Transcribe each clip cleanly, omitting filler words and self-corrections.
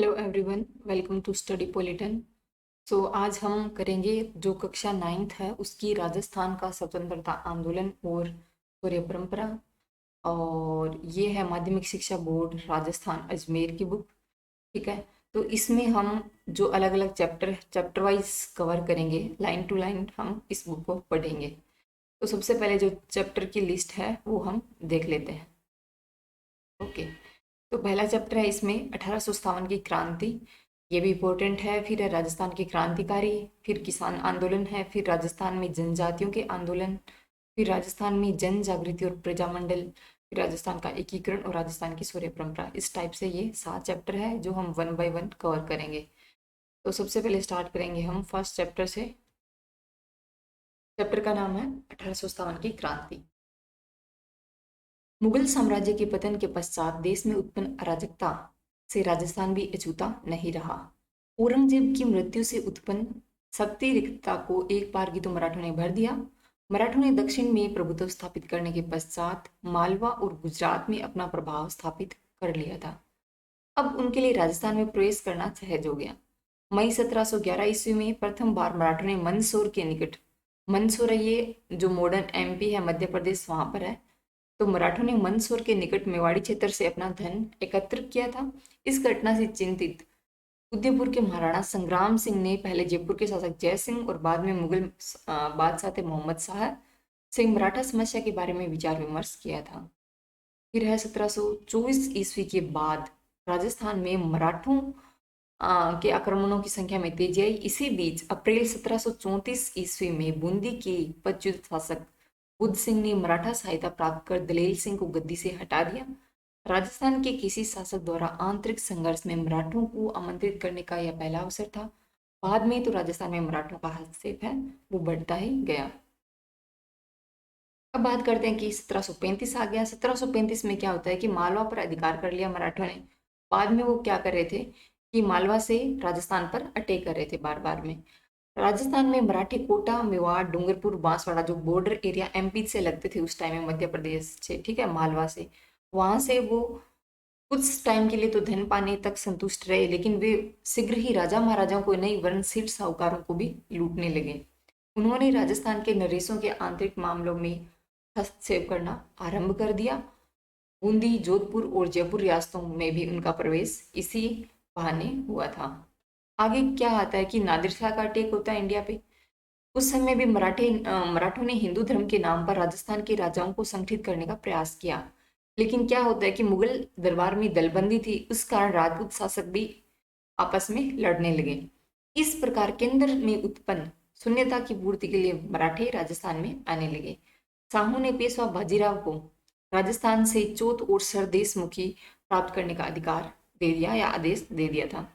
Hello everyone, welcome to study Politan. आज हम करेंगे जो कक्षा 9th है उसकी राजस्थान का स्वतंत्रता आंदोलन और सूर्य परंपरा। और ये है माध्यमिक शिक्षा बोर्ड राजस्थान अजमेर की बुक। ठीक है। तो इसमें हम जो अलग अलग चैप्टर वाइज कवर करेंगे, लाइन टू लाइन हम इस बुक को पढ़ेंगे। तो सबसे पहले जो चैप्टर की लिस्ट है वो हम देख लेते हैं। ओके। तो पहला चैप्टर है इसमें 1857 की क्रांति। ये भी इम्पोर्टेंट है। फिर है राजस्थान के क्रांतिकारी। फिर किसान आंदोलन है। फिर राजस्थान में जनजातियों के आंदोलन। फिर राजस्थान में जन जागृति और प्रजामंडल। फिर राजस्थान का एकीकरण और राजस्थान की सूर्य परंपरा। इस टाइप से ये 7 चैप्टर है जो हम वन बाय वन कवर करेंगे। तो सबसे पहले स्टार्ट करेंगे हम फर्स्ट चैप्टर से। चैप्टर का नाम है 1857 की क्रांति। मुगल साम्राज्य के पतन के पश्चात देश में उत्पन्न अराजकता से राजस्थान भी अछूता नहीं रहा। औरंगजेब की मृत्यु से उत्पन्न शक्ति रिक्तता को एक बार की तो मराठों ने भर दिया। मराठों ने दक्षिण में प्रभुत्व स्थापित करने के पश्चात मालवा और गुजरात में अपना प्रभाव स्थापित कर लिया था। अब उनके लिए राजस्थान में प्रवेश करना सहज हो गया। मई 1711 ईस्वी में प्रथम बार मराठों ने मंदसौर के निकट, मंदसौर ये जो मॉडर्न एमपी है, मध्य प्रदेश, वहां पर है। तो मराठों ने मंदसौर के निकट मेवाड़ी क्षेत्र से अपना धन एकत्र किया था। इस घटना से चिंतित उदयपुर के महाराणा संग्राम सिंह ने पहले जयपुर के शासक जय सिंह और बाद में मुगल बादशाह थे मोहम्मद शाह सिंह मराठा समस्या के बारे में विचार विमर्श किया था। फिर है 1724 ईस्वी के बाद राजस्थान में मराठों के आक्रमणों की संख्या में तेजी आई। इसी बीच अप्रैल 1734 ईस्वी में बूंदी के पदच्युत शासक बुद्ध सिंह ने मराठा सहायता प्राप्त कर दलेल सिंह को गद्दी से हटा दिया। राजस्थान के किसी शासक द्वारा आंतरिक संघर्ष में मराठों को आमंत्रित करने का यह पहला अवसर था। बाद में तो राजस्थान में मराठों का हस्तक्षेप है वो बढ़ता ही गया। अब बात करते हैं कि 1735 आ गया। 1735 में क्या होता है कि मालवा पर अधिकार कर लिया मराठों ने। बाद में वो क्या कर रहे थे कि मालवा से राजस्थान पर अटैक कर रहे थे बार बार में। राजस्थान में मराठी कोटा, मेवाड़, डूंगरपुर, बांसवाड़ा जो बॉर्डर एरिया एमपी से लगते थे उस टाइम में, मध्य प्रदेश से, ठीक है, मालवा से, वहां से वो कुछ टाइम के लिए तो धन पाने तक संतुष्ट रहे, लेकिन वे शीघ्र ही राजा महाराजाओं को नहीं वरन सिर साहूकारों को भी लूटने लगे। उन्होंने राजस्थान के नरेशों के आंतरिक मामलों में हस्तक्षेप करना आरंभ कर दिया। बूंदी, जोधपुर और जयपुर रियासतों में भी उनका प्रवेश इसी बहाने हुआ था। आगे क्या आता है कि नादिर शाह का अटैक होता है इंडिया पे। उस समय भी मराठों ने हिंदू धर्म के नाम पर राजस्थान के राजाओं को संगठित करने का प्रयास किया। लेकिन क्या होता है कि मुगल दरबार में दलबंदी थी, उस कारण राजपूत शासक भी आपस में लड़ने लगे। इस प्रकार केंद्र में उत्पन्न शून्यता की पूर्ति के लिए मराठे राजस्थान में आने लगे। शाहू ने पेशवा बाजीराव को राजस्थान से चौथ और सरदेशमुखी प्राप्त करने का अधिकार दे दिया या आदेश दे दिया था।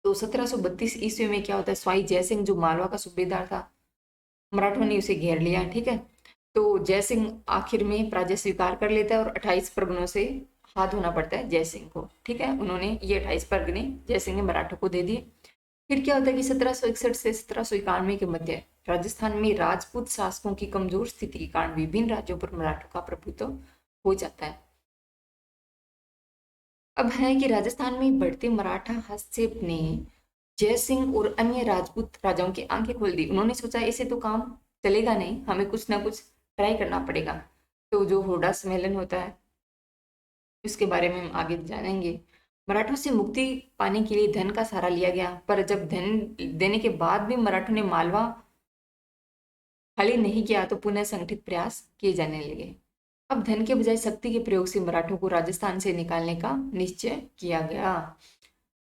तो 1732 ईस्वी में क्या होता है, स्वाई जयसिंह जो मालवा का सूबेदार था, मराठों ने उसे घेर लिया। ठीक है। तो जयसिंह आखिर में पराजय स्वीकार कर लेता है और 28 परगनों से हाथ धोना पड़ता है जयसिंह को। ठीक है, उन्होंने ये 28 परगने जयसिंह ने मराठों को दे दिए। फिर क्या होता है कि 1761 से 1791 के मध्य राजस्थान में राजपूत शासकों की कमजोर स्थिति के कारण विभिन्न राज्यों पर मराठों का प्रभुत्व हो जाता है। अब है कि राजस्थान में बढ़ते मराठा हस्तक्षेप ने जयसिंह और अन्य राजपूत राजाओं की आंखें खोल दी। उन्होंने सोचा ऐसे तो काम चलेगा नहीं, हमें कुछ ना कुछ ट्राई करना पड़ेगा। तो जो हुडा सम्मेलन होता है उसके बारे में हम आगे जानेंगे। मराठों से मुक्ति पाने के लिए धन का सहारा लिया गया, पर जब धन देने के बाद भी मराठों ने मालवा खाली नहीं किया तो पुनः संगठित प्रयास किए जाने लगे। अब धन के बजाय शक्ति के प्रयोग से मराठों को राजस्थान से निकालने का निश्चय किया गया।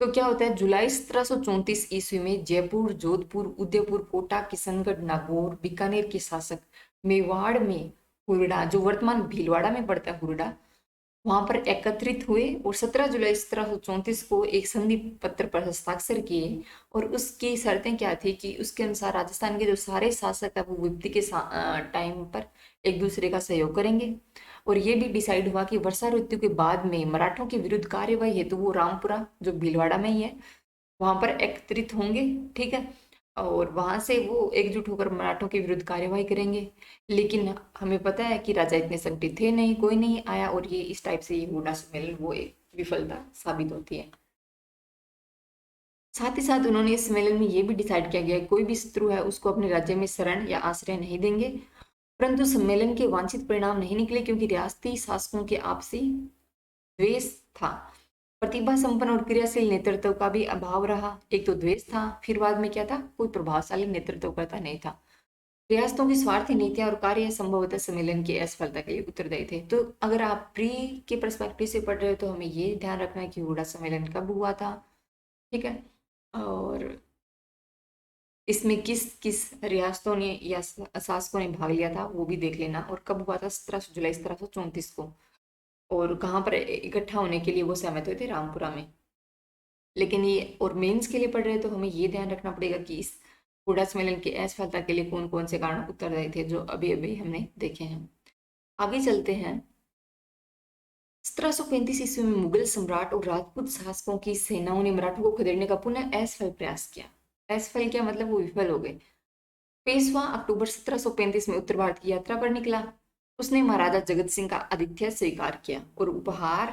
तो क्या होता है, जुलाई 1734 ईस्वी में जयपुर, जोधपुर, उदयपुर, कोटा, किशनगढ़, नागौर, बीकानेर के शासक मेवाड़ में हुरडा, जो वर्तमान भीलवाड़ा में पड़ता है हुरडा, वहां पर एकत्रित हुए और 17 जुलाई 1734 को एक संधि पत्र पर हस्ताक्षर किए। और उसकी शर्तें क्या थी कि उसके अनुसार राजस्थान के जो सारे शासक है वो विपत्ति के टाइम पर एक दूसरे का सहयोग करेंगे। और ये भी डिसाइड हुआ कि वर्षा ऋतु के बाद में मराठों के विरुद्ध कार्यवाही हेतु वो रामपुरा जो भीलवाड़ा में ही है वहां पर एकत्रित होंगे। ठीक है। और वहां से वो एकजुट होकर मराठों के विरुद्ध कार्यवाही करेंगे। लेकिन हमें पता है कि राजा इतने संगठित थे नहीं, कोई नहीं आया, और ये इस टाइप से ये हुडा सम्मेलन वो एक विफलता साबित होती है। साथ ही साथ उन्होंने इस सम्मेलन में ये भी डिसाइड किया गया है कोई भी शत्रु है उसको अपने राज्य में शरण या आश्रय नहीं देंगे। परंतु सम्मेलन के वांछित परिणाम नहीं निकले क्योंकि रियासती शासकों के आपसी द्वेष था। प्रतिभा संपन्न और क्रियाशील नेतृत्व का भी अभाव रहा। एक तो द्वेष था, फिर बाद में क्या था, कोई प्रभावशाली नेतृत्वकर्ता नहीं था। रियासतों की स्वार्थी नीतियां और कार्य संभवतः सम्मेलन की असफलता के लिए उत्तरदायी थे। तो अगर आप प्री के पर्सपेक्टिव से पढ़ रहे हो तो हमें ये ध्यान रखना है कि हुडा सम्मेलन कब हुआ था, ठीक है, और इसमें किस किस रियासतों ने या शासकों ने भाग लिया था वो भी देख लेना, और कब हुआ था, 17 जुलाई 1734 को, और कहाँ पर इकट्ठा होने के लिए वो सहमत हुए थे, रामपुरा में। लेकिन ये और मेंस के लिए पढ़ रहे तो हमें ये ध्यान रखना पड़ेगा कि इस हुडा सम्मेलन की असफलता के लिए कौन कौन से कारण उत्तरदायी थे जो अभी अभी हमने देखे हैं। आगे चलते हैं। 1735 ईस्वी में मुगल सम्राट और राजपूत शासकों की सेनाओं ने मराठों को खदेड़ने का पुनः असफल प्रयास किया। असफल क्या मतलब, वो विफल हो गए। पेशवा अक्टूबर 1735 में उत्तर भारत की यात्रा पर निकला। उसने महाराजा जगत सिंह का आतिथ्य स्वीकार किया और उपहार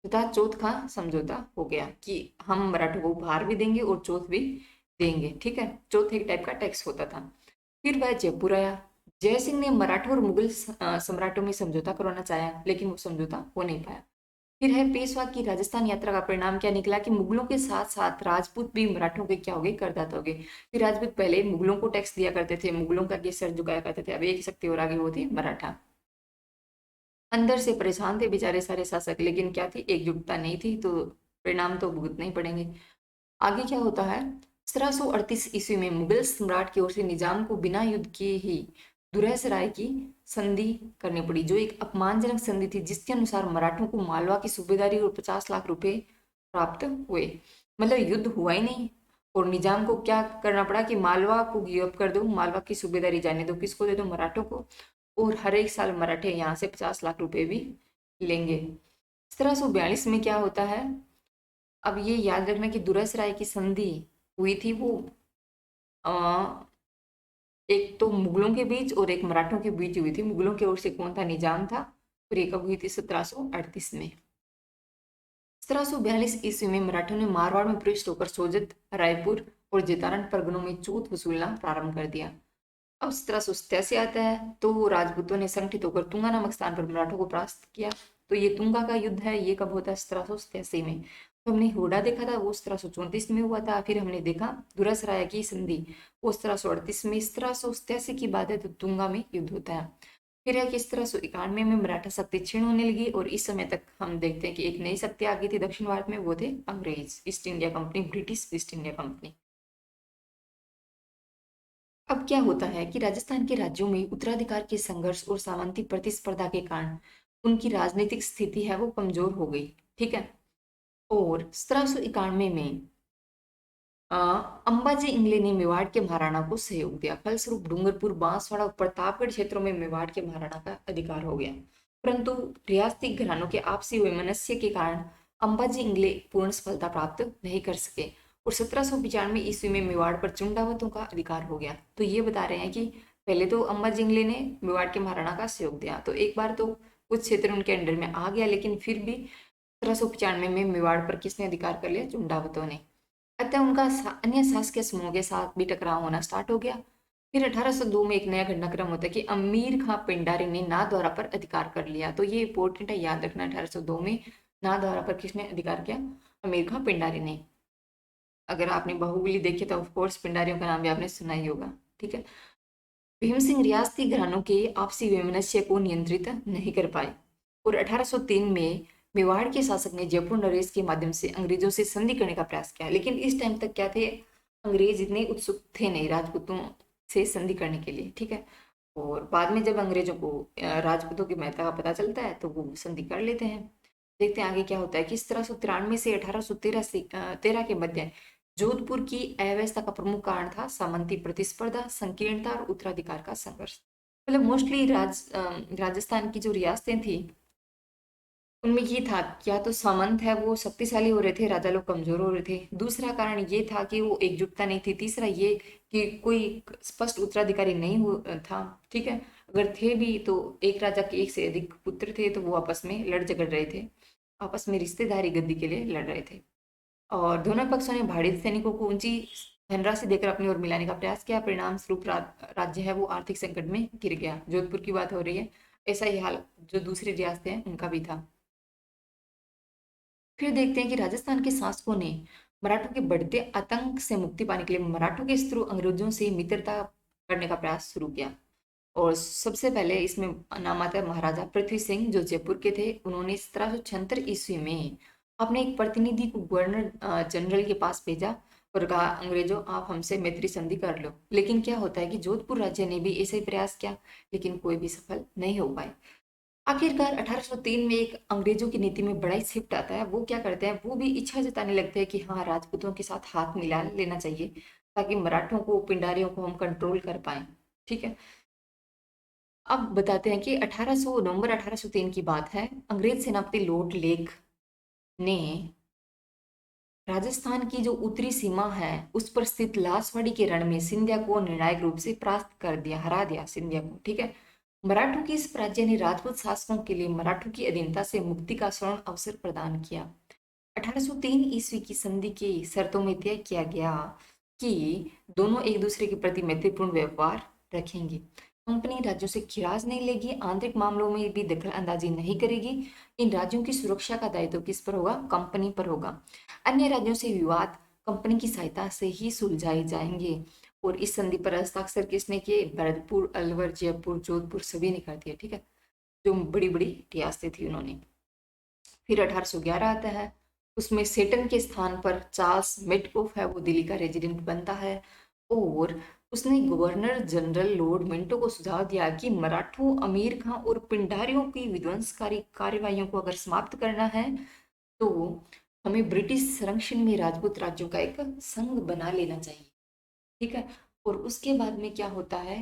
तथा चौथ का समझौता हो गया कि हम मराठों को उपहार भी देंगे और चौथ भी देंगे, ठीक है। चौथ एक टाइप का टैक्स होता था। फिर वह जयपुर आया। जय सिंह ने मराठों और मुगल सम्राटों में समझौता करवाना चाहा लेकिन वो समझौता हो नहीं पाया। फिर है पेशवा की राजस्थान यात्रा का परिणाम क्या निकला कि मुगलों के साथ साथ राजपूत भी मराठों के क्या हो गए, करदाता हो गए। फिर राजपूत पहले मुगलों को टैक्स दिया करते थे, मुगलों का सर झुकाया करते थे, अब एक शक्ति और आगे वो थी मराठा। अंदर से परेशान थे बेचारे सारे शासक, लेकिन क्या थी, एकजुटता नहीं थी, तो परिणाम तो भुगतने ही पड़ेंगे। आगे क्या होता है, 1738 ईस्वी में मुगल सम्राट की ओर से निजाम को बिना युद्ध किए ही दुरहसराय की संधि करनी पड़ी, जो एक अपमानजनक संधि थी जिसके अनुसार मराठों को मालवा की सूबेदारी और 50 लाख रुपए प्राप्त हुए। मतलब युद्ध हुआ ही नहीं और निजाम को क्या करना पड़ा कि मालवा को गिव अप कर दो, मालवा की सूबेदारी जाने दो, किसको दे दो, मराठों को, और हर एक साल मराठे यहाँ से 50 लाख रुपए भी लेंगे। 1742 में क्या होता है, अब ये याद रखना कि दुरसराय की संधि हुई थी वो एक तो मुगलों के बीच और एक मराठों के बीच हुई थी। मुगलों की ओर से कौन था, निजाम था, और ये कब हुई थी, 1738 में। 1742 ईस्वी में मराठों ने मारवाड़ में प्रविष्ट होकर सोजत, रायपुर और जेतारन परगनों में चूत वसूलना प्रारंभ कर दिया। अब 1787 आता है तो राजपूतों ने संगठित होकर तुंगा नामक स्थान पर मराठों को परास्त किया। तो ये तुंगा का युद्ध है, ये कब होता है, 1787 में। तो हमने हुडा देखा था वो 1734 में हुआ था। फिर हमने देखा दुरसराय की संधि वो 1738 में। 1787 की बात है तो तुंगा में युद्ध होता है। फिर है कि 1791 में मराठा शक्ति क्षीण होने लगी और इस समय तक हम देखते हैं कि एक नई शक्ति आ गई थी दक्षिण भारत में, वो थे अंग्रेज, east India company, British east India company. अब क्या होता है कि राजस्थान के राज्यों में उत्तराधिकार के संघर्ष और सामंती प्रतिस्पर्धा के कारण उनकी राजनीतिक स्थिति है वो कमजोर हो गई, ठीक है। और 1791 में अ, अंबाजी इंगले ने मेवाड़ के महाराणा को सहयोग दिया। फलस्वरूप डूंगरपुर, बांसवाड़ा और प्रतापगढ़ क्षेत्रों में मेवाड़ के महाराणा का अधिकार हो गया। परंतु रियासती घरानों के आपसी वैमनस्य के कारण अंबाजी इंगले पूर्ण सफलता प्राप्त नहीं कर सके और 1795 ईस्वी में मेवाड़ पर चुंडावतों का अधिकार हो गया। तो ये बता रहे हैं कि पहले तो अंबाजी इंगले ने मेवाड़ के महाराणा का सहयोग दिया, तो एक बार तो कुछ क्षेत्र उनके अंडर में आ गया, लेकिन फिर भी 1795 में मेवाड़ पर किसने अधिकार कर लिया, चुंडावतों ने। अतः उनका अन्य शासकीय समूह के साथ भी टकराव होना स्टार्ट हो गया। फिर 1802 में एक नया घटनाक्रम होता है कि अमीर खां पिंडारी ने नाथद्वारा पर अधिकार कर लिया। तो ये इंपॉर्टेंट है, याद रखना, 1802 में नाथद्वारा पर किसने अधिकार किया, अमीर खां पिंडारी ने। अगर आपने बाहुबली देखी तो ऑफकोर्स पिंडारियों का नाम भी आपने सुना ही होगा, ठीक है। भीम सिंह रियासती घरानों के आपसी वैमनस्य को नियंत्रित नहीं कर पाए और 1803 में मेवाड़ के शासक ने जयपुर नरेश के माध्यम से अंग्रेजों से संधि करने का प्रयास किया। लेकिन इस टाइम तक क्या थे, अंग्रेज इतने उत्सुक थे नहीं राजपूतों से संधि करने के लिए, ठीक है। और बाद में जब अंग्रेजों को राजपूतों की महत्ता का पता चलता है तो वो संधि कर लेते हैं। देखते हैं आगे क्या होता है कि 1793 से 1813 के मध्य जोधपुर की अव्यवस्था का प्रमुख कारण था सामंती प्रतिस्पर्धा, संकीर्णता और उत्तराधिकार का संघर्ष। मतलब मोस्टली राजस्थान की जो रियासतें थी उनमें ये था, या तो सामंत है वो शक्तिशाली हो रहे थे, राजा लोग कमजोर हो रहे थे। दूसरा कारण ये था कि वो एकजुटता नहीं थी। तीसरा ये कि कोई स्पष्ट उत्तराधिकारी नहीं था, ठीक है। अगर थे भी तो एक राजा के एक से अधिक पुत्र थे तो वो आपस में लड़ झगड़ रहे थे, आपस में रिश्तेदारी गद्दी के लिए लड़ रहे थे। और दोनों पक्षों ने भारतीय सैनिकों को ऊंची धनराशि देकर अपनी ओर मिलाने का प्रयास किया। परिणाम स्वरूप राज्य है वो आर्थिक संकट में गिर गया। जोधपुर की बात हो रही है, ऐसा ही हाल जो दूसरी रियासतें हैं उनका भी था। फिर देखते हैं कि राजस्थान के शासकों ने मराठों के बढ़ते आतंक से मुक्ति पाने के लिए मराठों के शत्रु अंग्रेजों से मित्रता करने का प्रयास शुरू किया। और सबसे पहले इसमें नाम आता है महाराजा पृथ्वी सिंह, जो जयपुर के थे। उन्होंने 1776 ईस्वी में अपने एक प्रतिनिधि को गवर्नर जनरल के पास भेजा और कहा, अंग्रेजों आप हमसे मैत्री संधि कर लो। लेकिन क्या होता है कि जोधपुर राज्य ने भी ऐसा ही प्रयास किया, लेकिन कोई भी सफल नहीं हो पाए। आखिरकार 1803 में एक अंग्रेजों की नीति में बड़ा ही शिफ्ट आता है। वो क्या करते हैं, वो भी इच्छा जताने लगते हैं कि हाँ, राजपूतों के साथ हाथ मिला लेना चाहिए ताकि मराठों को, पिंडारियों को हम कंट्रोल कर पाए। ठीक है। अब बताते हैं कि 1800 नवंबर 1803 की बात है। अंग्रेज सेनापति लॉर्ड लेक ने राजस्थान की जो उत्तरी सीमा है उस पर स्थित लासवाड़ी के रण में सिंधिया को निर्णायक रूप से परास्त कर दिया, हरा दिया सिंधिया को। ठीक है। मराठों की इस पराजय ने राजपूत शासकों के लिए मराठों की अधीनता से मुक्ति का स्वर्ण अवसर प्रदान किया। 1803 ईस्वी की संधि की शर्तों में तय किया गया कि दोनों एक दूसरे के प्रति मैत्रीपूर्ण व्यवहार रखेंगे। कंपनी राज्यों से खिराज नहीं लेगी, आंतरिक मामलों में भी दखल अंदाजी नहीं करेगी। इन राज्यों की सुरक्षा का दायित्व किस पर होगा? कंपनी पर होगा। अन्य राज्यों से विवाद कंपनी की सहायता से ही सुलझाए जाएंगे। और इस संधि पर हस्ताक्षर किसने किए? भरतपुर, अलवर, जयपुर, जोधपुर सभी ने कर दिया। ठीक है, जो बड़ी बड़ी रियासतें थी उन्होंने। फिर 1811 आता है, उसमें सेटन के स्थान पर चार्ल्स मेटकोफ है वो दिल्ली का रेजिडेंट बनता है। और उसने गवर्नर जनरल लॉर्ड मिंटो को सुझाव दिया कि मराठों, अमीर खां और पिंडारियों की विध्वंसकारी कार्यवाहियों को अगर समाप्त करना है तो हमें ब्रिटिश संरक्षण में राजपूत राज्यों का एक संघ बना लेना चाहिए। ठीक है। और उसके बाद में क्या होता है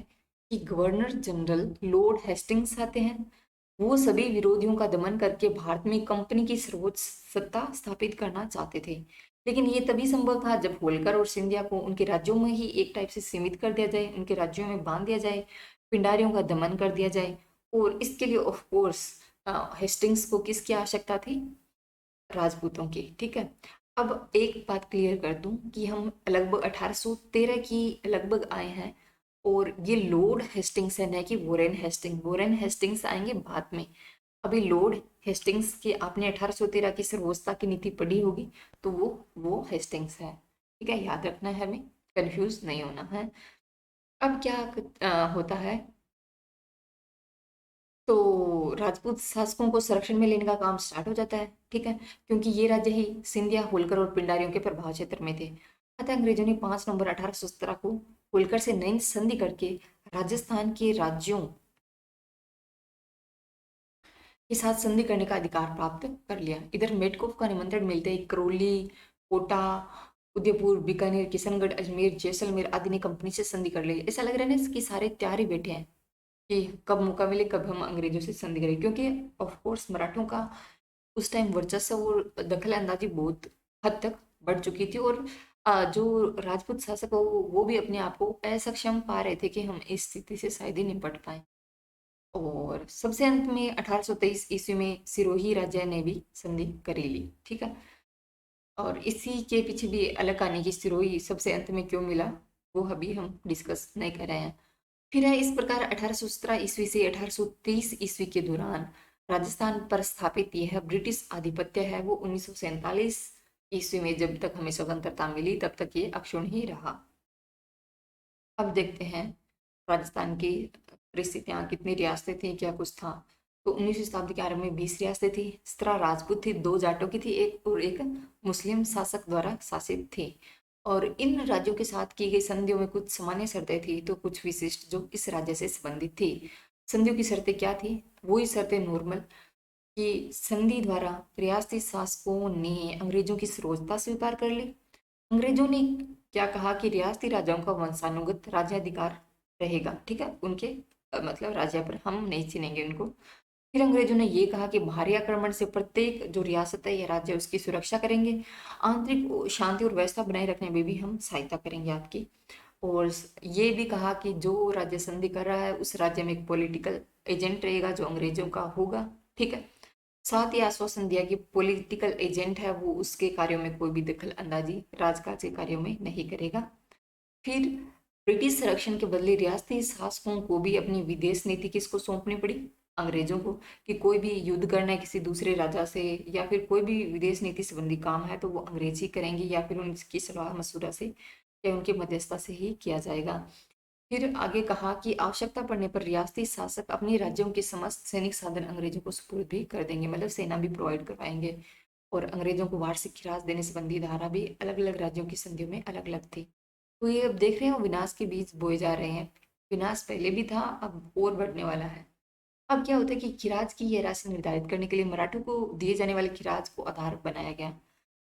कि गवर्नर जनरल लॉर्ड हेस्टिंग्स आते हैं। वो सभी विरोधियों का दमन करके भारत में कंपनी की सर्वोच्च सत्ता स्थापित करना चाहते थे। लेकिन ये तभी संभव था जब होलकर और सिंधिया को उनके राज्यों में ही एक टाइप से सीमित कर दिया जाए, उनके राज्यों में बांध दिया जाए, पिंडारियों का दमन कर दिया जाए। और इसके लिए ऑफ कोर्स हेस्टिंग्स को किसकी आवश्यकता थी? राजपूतों की। ठीक है। अब एक बात क्लियर कर दूं कि हम लगभग 1813 की लगभग आए हैं और ये लॉर्ड हेस्टिंग्स है, न कि वोरेन हेस्टिंग। वोरेन हेस्टिंग्स आएंगे बाद में। अभी लॉर्ड हेस्टिंग्स की आपने 1813 की सर्वोच्चता की नीति पढ़ी होगी, तो वो हेस्टिंग्स है। ठीक है, याद रखना है, हमें कंफ्यूज नहीं होना है। अब क्या होता है, तो राजपूत शासकों को संरक्षण में लेने का काम स्टार्ट हो जाता है। ठीक है, क्योंकि ये राज्य ही सिंधिया, होलकर और पिंडारियों के प्रभाव क्षेत्र में थे। अतः अंग्रेजों ने 5 नवंबर 1817 को होलकर से नई संधि करके राजस्थान के राज्यों के साथ संधि करने का अधिकार प्राप्त कर लिया। इधर मेटकोफ का निमंत्रण मिलते ही करौली, कोटा, उदयपुर, बीकानेर, किशनगढ़, अजमेर, जैसलमेर आदि ने कंपनी से संधि कर ली। ऐसा लग रहा है ना कि सारे तैयार ही बैठे हैं कि कब मौका मिले, कब हम अंग्रेजों से संधि करें। क्योंकि ऑफ कोर्स मराठों का उस टाइम वर्चस्व और दखल अंदाजी बहुत हद तक बढ़ चुकी थी। और जो राजपूत शासक हो वो भी अपने आप को असक्षम पा रहे थे कि हम इस स्थिति से शायद ही निपट पाए। और सबसे अंत में 1823 ईस्वी में सिरोही राज्य ने भी संधि कर ली। ठीक है। और इसी के पीछे भी अलग कहानी की सिरोही सबसे अंत में क्यों मिला वो अभी हम डिस्कस नहीं कर रहे हैं। फिर है इस प्रकार 1817 ईस्वी से 1830 ईस्वी के दौरान राजस्थान पर स्थापित यह ब्रिटिश आधिपत्य है वो 1947 ईस्वी में जब तक हमें स्वतंत्रता मिली तब तक ये अक्षुण्ण ही रहा। अब देखते हैं राजस्थान की परिस्थितियाँ, कितनी रियासतें थी, क्या कुछ था। तो 19वीं शताब्दी के आरंभ में 20 रियासतें थी। 17 राजपूत थी, 2 जाटों की थी, एक और एक मुस्लिम शासक द्वारा शासित थी। और इन राज्यों के साथ की गई संधियों में कुछ सामान्य शर्तें थी तो कुछ विशिष्ट जो इस राज्य से संबंधित थी। संधियों की शर्तें क्या थी? वही शर्तें नॉर्मल कि संधि द्वारा रियासती शासकों ने अंग्रेजों की सर्वोच्चता स्वीकार कर ली। अंग्रेजों ने क्या कहा कि रियासती राजाओं का वंशानुगत राज्याधिकार रहेगा। ठीक है, उनके मतलब राज्य पर हम नहीं छीनेंगे उनको। फिर अंग्रेजों ने ये कहा कि भारी आक्रमण से प्रत्येक जो रियासत है या राज्य है उसकी सुरक्षा करेंगे, आंतरिक शांति और व्यवस्था बनाए रखने में भी हम सहायता करेंगे आपकी। और ये भी कहा कि जो राज्य संधि कर रहा है उस राज्य में एक पॉलिटिकल एजेंट रहेगा जो अंग्रेजों का होगा। ठीक है। साथ ही आश्वासन दिया कि पॉलिटिकल एजेंट है वो उसके कार्यों में कोई भी दखल अंदाजी राजकाज के कार्यों में नहीं करेगा। फिर ब्रिटिश संरक्षण के बदले रियासती शासकों को भी अपनी विदेश नीति किसको सौंपनी पड़ी? अंग्रेजों को। कि कोई भी युद्ध करना है किसी दूसरे राजा से या फिर कोई भी विदेश नीति संबंधी काम है तो वो अंग्रेज ही करेंगे या फिर उनकी सलाह मशुरा से या उनकी मध्यस्थता से ही किया जाएगा। फिर आगे कहा कि आवश्यकता पड़ने पर रियासती शासक अपने राज्यों के समस्त सैनिक साधन अंग्रेजों को सुपुर्द भी कर देंगे, मतलब सेना भी प्रोवाइड करवाएंगे। और अंग्रेजों को वार्षिक खिराज देने संबंधी धारा भी अलग अलग राज्यों की संधियों में अलग अलग थी। तो ये अब देख रहे हो विनाश के बीज बोए जा रहे हैं। विनाश पहले भी था, अब और बढ़ने वाला है। अब क्या होता है कि खिराज की यह राशि निर्धारित करने के लिए मराठों को दिए जाने वाले खिराज को आधार बनाया गया।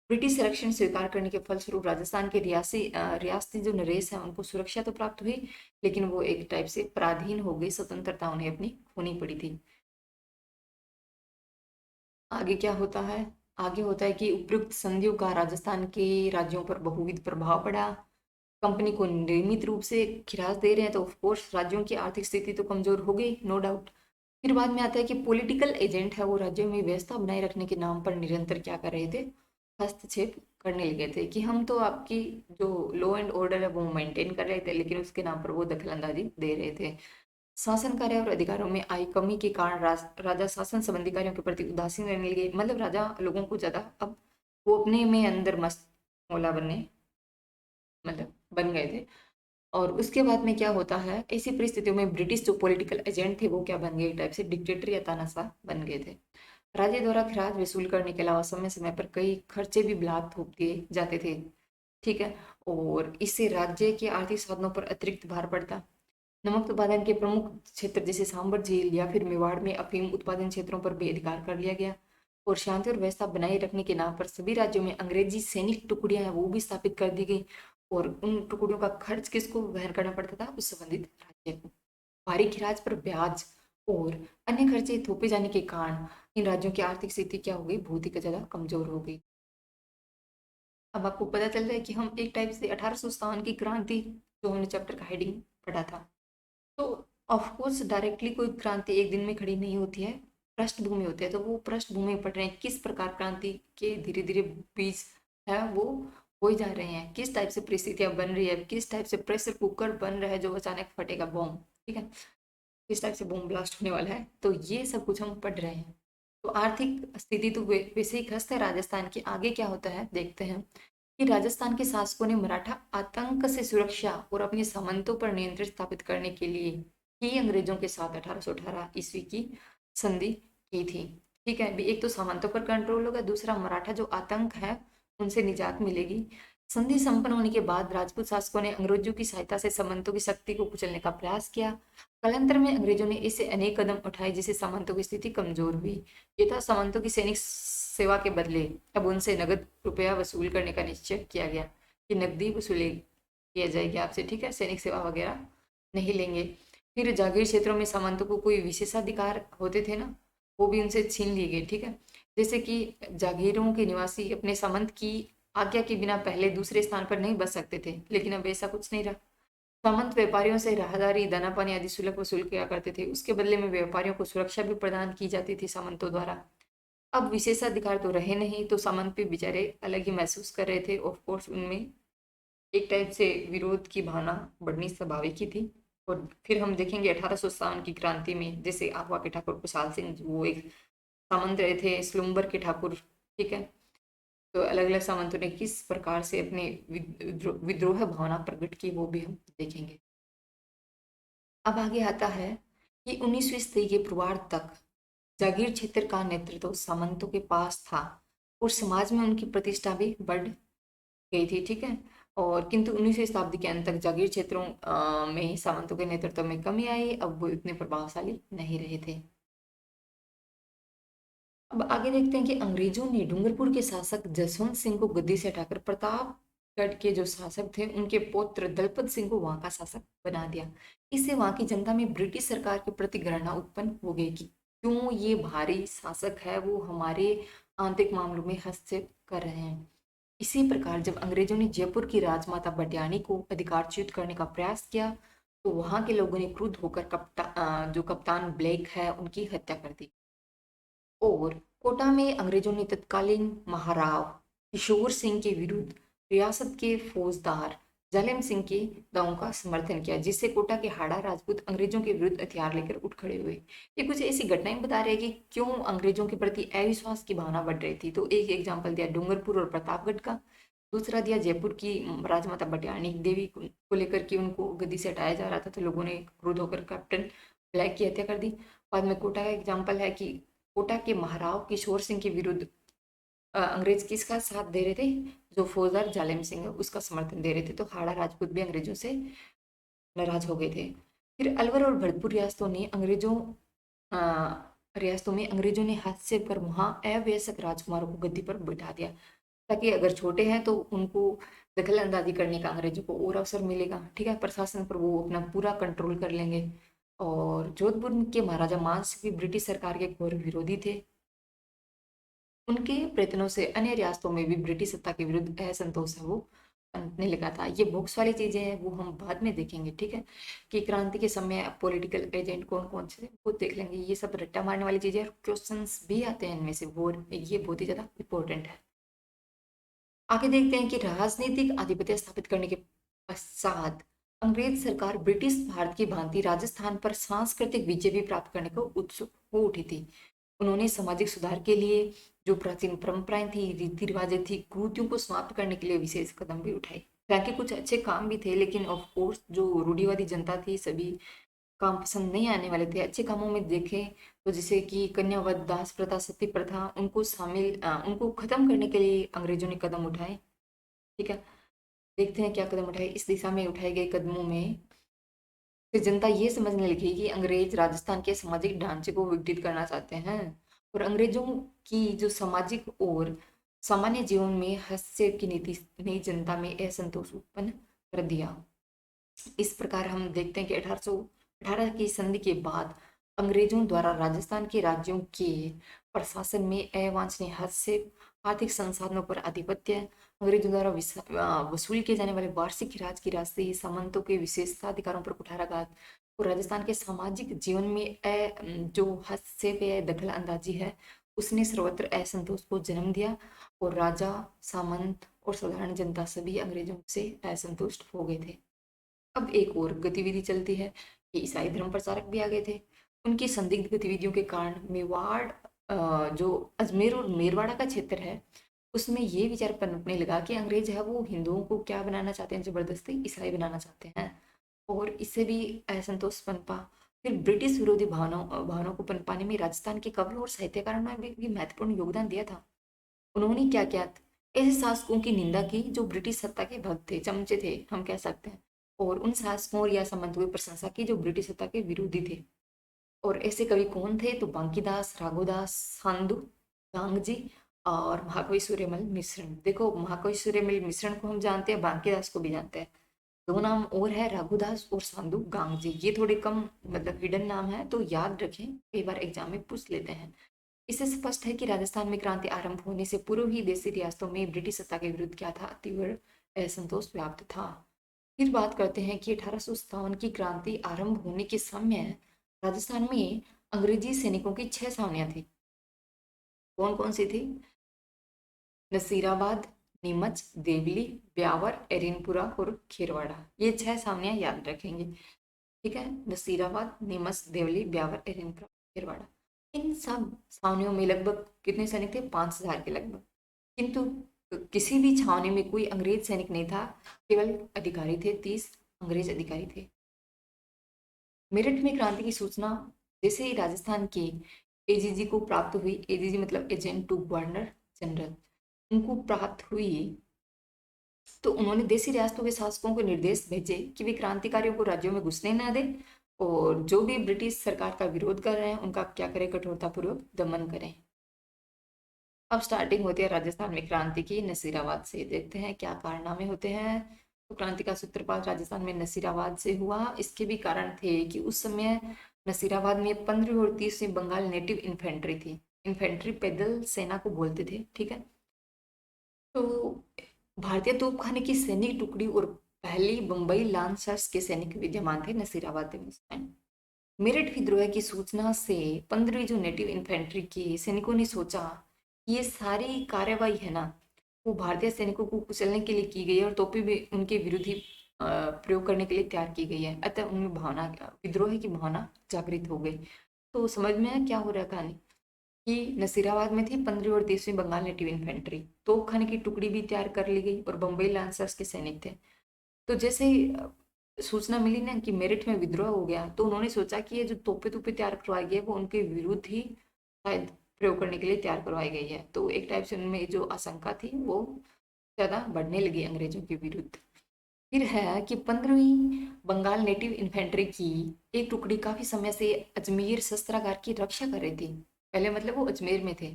ब्रिटिश संरक्षण स्वीकार करने के फलस्वरूप राजस्थान के रियासती जो नरेश हैं उनको सुरक्षा तो प्राप्त हुई, लेकिन वो एक टाइप से पराधीन हो गई, स्वतंत्रता उन्हें अपनी खोनी पड़ी थी। आगे क्या होता है? आगे होता है कि उपयुक्त संधियों का राजस्थान के राज्यों पर बहुविध प्रभाव पड़ा। कंपनी को नियमित रूप से खिराज दे रहे हैं तो ऑफ कोर्स राज्यों की आर्थिक स्थिति तो कमजोर हो गई, नो डाउट। फिर बाद में आता है कि पॉलिटिकल एजेंट है वो राज्यों में व्यवस्था बनाए रखने के नाम पर निरंतर क्या कर रहे थे? हस्तक्षेप करने लगे थे कि हम तो आपकी जो लॉ एंड ऑर्डर है वो मेंटेन कर रहे थे, लेकिन उसके नाम पर वो दखल अंदाजी दे रहे थे। शासन कार्य और अधिकारों में आई कमी के कारण राजा शासन संबंधी कार्यों के प्रति उदासीन रहने लगे, मतलब राजा लोगों को ज्यादा अब वो अपने में अंदर मस्त मौला बनने मतलब बन गए थे। और उसके बाद में क्या होता है, ऐसी परिस्थितियों में ब्रिटिश जो पॉलिटिकल एजेंट थे वो क्या बन गए? एक टाइप से डिक्टेटर या तानाशाह बन गए थे। राज्य द्वारा खराज वसूल करने के अलावा समय समय पर कई खर्चे भी बिलात थोप दिए जाते थे, ठीक है। और इससे राज्य के आर्थिक साधनों पर अतिरिक्त भार पड़ता। नमक उत्पादन के प्रमुख क्षेत्र जैसे सांबर झील या फिर मेवाड़ में अफीम उत्पादन क्षेत्रों पर भी अधिकार कर लिया गया। और शांति और व्यवस्था बनाए रखने के नाम पर सभी राज्यों में अंग्रेजी सैनिक टुकड़ियां हैं वो भी स्थापित कर दी गई। और उन टुकड़ियों का खर्च किसको वहन करना पड़ता था? उस संबंधित राज्य को। भारी खिराज पर ब्याज और अन्य खर्चे थोपे जाने के कारण इन राज्यों की आर्थिक स्थिति क्या हो गई? बहुत ही ज्यादा कमजोर हो गई। अब आपको पता चल रहा है कि हम एक टाइप से 1857 की क्रांति जो हमने चैप्टर का हेडिंग पढ़ा था, तो ऑफ कोर्स डायरेक्टली कोई क्रांति एक दिन में खड़ी नहीं होती है, पृष्ठभूमि होती है। तो वो पृष्ठभूमि पढ़ रहे हैं किस प्रकार क्रांति के धीरे धीरे बीज है वो बोए जा रहे हैं, किस टाइप से परिस्थितियां बन रही है, किस टाइप से प्रेशर कुकर बन रहा है जो अचानक फटेगा बॉम्ब, ठीक है, किस टाइप से बॉम्ब ब्लास्ट होने वाला है। तो ये सब कुछ हम पढ़ रहे हैं। तो आर्थिक स्थिति तो वैसे ही खस्त है राजस्थान की। आगे क्या होता है देखते हैं कि राजस्थान के शासकों ने मराठा आतंक से सुरक्षा और अपने सामंतों पर नियंत्रण स्थापित करने के लिए ही अंग्रेजों के साथ 1818 ईस्वी की संधि की थी, ठीक है। अभी एक तो सामंतों पर कंट्रोल होगा, दूसरा मराठा जो आतंक है उनसे निजात मिलेगी। संधि संपन्न होने के बाद राजपूत शासकों ने अंग्रेजों की सहायता से सामंतों की शक्ति को कुचलने का प्रयास किया। कालांतर में अंग्रेजों ने इससे अनेक कदम उठाए जिससे सामंतों की स्थिति कमजोर हुई। ये था सामंतों की सैनिक सेवा के बदले अब उनसे नगद रुपया वसूल करने का निश्चय किया गया कि नकदी वसूली किया जाएगी आपसे, ठीक है, सैनिक सेवा वगैरह नहीं लेंगे। फिर जागीर क्षेत्रों में सामंतों को कोई विशेषाधिकार होते थे ना, वो भी उनसे छीन लिए गए, ठीक है। जैसे कि जागीरों के निवासी अपने सामंत की आज्ञा के बिना पहले दूसरे स्थान पर नहीं बस सकते थे, लेकिन अब ऐसा कुछ नहीं रहा। सामंत व्यापारियों से राहदारी दाना पानी आदि शुल्क वसूल किया करते थे, उसके बदले में व्यापारियों को सुरक्षा भी प्रदान की जाती थी सामंतों द्वारा। अब विशेषाधिकार तो रहे नहीं, तो सामंत भी बेचारे अलग ही महसूस कर रहे थे। ऑफ कोर्स उनमें एक टाइप से विरोध की भावना बढ़नी स्वाभाविक ही थी। और फिर हम देखेंगे 1857 की क्रांति में जैसे आगवा के ठाकुर कुशाल सिंह वो एक सामंत रहे थे, स्लुम्बर के ठाकुर, ठीक है। तो अलग अलग सामंतों ने किस प्रकार से अपने विद्रोह भावना प्रकट की वो भी हम देखेंगे। अब आगे आता है कि 19वीं सदी के पूर्वार्ध तक जागीर क्षेत्र का नेतृत्व सामंतों के पास था और समाज में उनकी प्रतिष्ठा भी बढ़ गई थी, ठीक है। और किंतु 19वीं शताब्दी के अंत तक जागीर क्षेत्रों में सामंतों के नेतृत्व में कमी आई, अब वो इतने प्रभावशाली नहीं रहे थे। अब आगे देखते हैं कि अंग्रेजों ने डूंगरपुर के शासक जसवंत सिंह को गद्दी से हटाकर प्रतापगढ़ के जो शासक थे उनके पौत्र दलपत सिंह को वहां का शासक बना दिया। इससे वहां की जनता में ब्रिटिश सरकार के प्रति घृणा उत्पन्न हो गई कि क्यों ये भारी शासक है वो हमारे आंतरिक मामलों में हस्तक्षेप कर रहे हैं। इसी प्रकार जब अंग्रेजों ने जयपुर की राजमाता बड्यानी को अधिकारच्युत करने का प्रयास किया तो वहां के लोगों ने क्रुद्ध होकर जो कप्तान ब्लैक है उनकी हत्या कर दी। और कोटा में अंग्रेजों ने तत्कालीन महाराव किशोर सिंह के विरुद्ध रियासत के फौजदार जालिम सिंह के दावों का समर्थन किया, जिससे कोटा के हाड़ा राजपूत अंग्रेजों के विरुद्ध हथियार लेकर उठ खड़े हुए। ये कुछ ऐसी घटनाएं बता रहे हैं कि क्यों अंग्रेजों के प्रति अविश्वास की भावना बढ़ रही थी। तो एक एग्जाम्पल दिया डूंगरपुर और प्रतापगढ़ का। दूसरा दिया जयपुर की राजमाता बटियानी देवी को लेकर के उनको गद्दी से हटाया जा रहा था, तो लोगों ने क्रुद्ध होकर कैप्टन ब्लैक की हत्या कर दी। बाद में कोटा का एग्जाम्पल है कि कोटा के महाराव किशोर सिंह के विरुद्ध अंग्रेज किसका साथ दे रहे थे, जो फौजदार जालिम सिंह है उसका समर्थन दे रहे थे। तो हाड़ा राजपूत भी अंग्रेजों से नाराज हो गए थे। फिर अलवर और भरतपुर रियासतों में अंग्रेजों ने हस्तक्षेप कर वहां अवयस्क राजकुमारों को गद्दी पर बैठा दिया, ताकि अगर छोटे हैं तो उनको दखल अंदाजी करने का अंग्रेजों को और अवसर मिलेगा। ठीक है, प्रशासन पर वो अपना पूरा कंट्रोल कर लेंगे। और जोधपुर के महाराजा मानसिंह भी ब्रिटिश सरकार के घोर विरोधी थे। उनके प्रयत्नों से अन्य रियासतों में भी ब्रिटिश सत्ता के विरुद्ध असंतोष है वो पनपने लगा था। ये बुक्स वाली चीजें हैं, वो हम बाद में देखेंगे। ठीक है, कि क्रांति के समय पॉलिटिकल एजेंट कौन कौन से थे वो देख लेंगे। ये सब रट्टा मारने वाली चीजें, क्वेश्चंस भी आते हैं इनमें से, वो ये बहुत ही ज्यादा इंपॉर्टेंट है। आगे देखते हैं कि राजनीतिक आधिपत्य स्थापित करने के पश्चात अंग्रेज सरकार ब्रिटिश भारत की भांति राजस्थान पर सांस्कृतिक विजय भी प्राप्त करने को उत्सुक हो उठी थी। उन्होंने सामाजिक सुधार के लिए जो प्राचीन परंपराएं थी, रीति रिवाजें थी, कुरीतियों को समाप्त करने के लिए विशेष कदम भी उठाए। हालांकि कुछ अच्छे काम भी थे, लेकिन ऑफ कोर्स जो रूढ़िवादी जनता थी सभी काम पसंद नहीं आने वाले थे। अच्छे कामों में देखें तो जैसे कि कन्यावध, दास प्रथा, सती प्रथा, उनको खत्म करने के लिए अंग्रेजों ने कदम उठाए। ठीक है, देखते हैं क्या कदम उठाए। इस दिशा में उठाए गए कदमों में फिर जनता ये समझने लगी कि अंग्रेज राजस्थान के सामाजिक ढांचे को विकसित करना चाहते हैं, और अंग्रेजों की जो सामाजिक और सामान्य जीवन में हस्तक्षेप की नीति ने जनता में असंतोष उत्पन्न कर दिया। इस प्रकार हम देखते हैं कि 1818 की संधि के बाद अंग्रेजों द्वारा राजस्थान के राज्यों के प्रशासन में अवांछनीय हस्तक्षेप, आर्थिक संसाधनों पर आधिपत्य, अंग्रेजों द्वारा वसूल किए जाने वाले वार्षिक राज की राशि, सामंतों के विशेषाधिकारों पर कुठाराघात और राजस्थान के सामाजिक जीवन में जो हस्तक्षेप है, दखल अंदाजी है, उसने सर्वत्र असंतोष को जन्म दिया। और राजा, सामंत और साधारण जनता सभी अंग्रेजों से असंतुष्ट हो गए थे। अब एक और गतिविधि चलती है कि ईसाई धर्म प्रचारक भी आ गए थे। उनकी संदिग्ध गतिविधियों के कारण मेवाड़, जो अजमेर और मेरवाड़ा का क्षेत्र है, उसमें ये विचार पनपने लगा कि अंग्रेज है वो हिंदुओं को क्या बनाना चाहते हैं, जबरदस्ती ईसाई बनाना चाहते हैं। और इससे भी असंतोष पनपा। फिर ब्रिटिश विरोधी भावनाओं को पनपाने में राजस्थान के कवियों और साहित्यकारों ने भी महत्वपूर्ण योगदान दिया था। उन्होंने क्या किया, ऐसे शासकों की निंदा की जो ब्रिटिश सत्ता के भक्त थे, चमचे थे हम कह सकते हैं, और उन शासकों या सामंतों की प्रशंसा की जो ब्रिटिश सत्ता के विरोधी थे। और ऐसे कवि कौन थे, तो बांकीदास, राघोदास, सांदू, गांगजी और महाकवि सूर्यमल मिश्रण। देखो, महाकवि सूर्यमल मिश्रण को हम जानते हैं, बांकीदास को भी जानते हैं। दो नाम और है, राघुदास और सांदू गांगजी। ये थोड़े कम मतलब हिडन नाम है, तो याद रखें, कई बार एग्जाम में पूछ लेते हैं। इससे स्पष्ट है कि राजस्थान में क्रांति आरंभ होने से पूर्व ही देशी रियासतों में ब्रिटिश सत्ता के विरुद्ध क्या था, तीव्र असंतोष व्याप्त था। फिर बात करते हैं कि 1857 की क्रांति आरंभ होने के समय राजस्थान में अंग्रेजी सैनिकों की 6 छावनियां थी। कौन कौन सी थी, नसीराबाद, नीमच, देवली, ब्यावर, एरिनपुरा और खेरवाड़ा। ये 6 छावनियां याद रखेंगे। ठीक है, नसीराबाद, नीमच, देवली, ब्यावर, एरिनपुरा, खेरवाड़ा। इन सब छावनियों में लगभग कितने सैनिक थे, 5,000 के लगभग। किंतु किसी भी छावनी में कोई अंग्रेज सैनिक नहीं था, केवल अधिकारी थे, 30 अंग्रेज अधिकारी थे। मेरठ में क्रांति की सूचना जैसे ही राजस्थान के एजीजी को प्राप्त हुई, एजीजी मतलब एजेंट टू गवर्नर जनरल, उनको प्राप्त हुई, तो उन्होंने देशी रियासतों के शासकों को निर्देश भेजे कि वे क्रांतिकारियों को राज्यों में घुसने न दें, और जो भी ब्रिटिश सरकार का विरोध कर रहे हैं उनका क्या करें, कठोरतापूर्वक दमन करें। अब स्टार्टिंग होती है राजस्थान में क्रांति की नसीराबाद से। देखते हैं क्या कारनामे होते हैं। तो क्रांति का सूत्रपात राजस्थान में नसीराबाद से हुआ। इसके भी कारण थे कि उस समय नसीराबाद में 15वीं और 30वीं बंगाल नेटिव इन्फेंट्री थी। इन्फेंट्री पैदल सेना को बोलते थे। ठीक है, तो भारतीय तोपखाने की सैनिक टुकड़ी और पहली बंबई लांसर्स के सैनिक विद्यमान थे नसीराबाद में उस टाइम। मेरठ विद्रोह की सूचना से 15वीं जो नेटिव इन्फेंट्री के सैनिकों ने सोचा कि ये सारी कार्रवाई है ना, वो भारतीय सैनिकों को कुचलने के लिए की गई है और तोपें भी उनके विरुद्ध ही प्रयोग करने के लिए तैयार की गई है। अतः उनमें भावना, विद्रोह की भावना जागृत हो गई। तो समझ में है क्या हो रहा है कहानी, कि नसीराबाद में थी 15वीं और 30वीं बंगाल नेटिव इन्फेंट्री, तोपखाने की टुकड़ी भी तैयार कर ली गई और बम्बई लांसर्स के सैनिक थे। तो जैसे ही सूचना मिली ना कि मेरठ में विद्रोह हो गया, तो उन्होंने सोचा कि ये जो तोपे तोपे तैयार करवाई गई है वो उनके विरुद्ध ही शायद प्रयोग करने के लिए तैयार करवाई गई है। तो एक टाइप से उनमें जो आशंका थी वो ज्यादा बढ़ने लगी अंग्रेजों के विरुद्ध। फिर है कि 15वीं बंगाल नेटिव इन्फेंट्री की एक टुकड़ी काफी समय से अजमेर शस्त्रागार की रक्षा कर रही थी। पहले मतलब वो अजमेर में थे,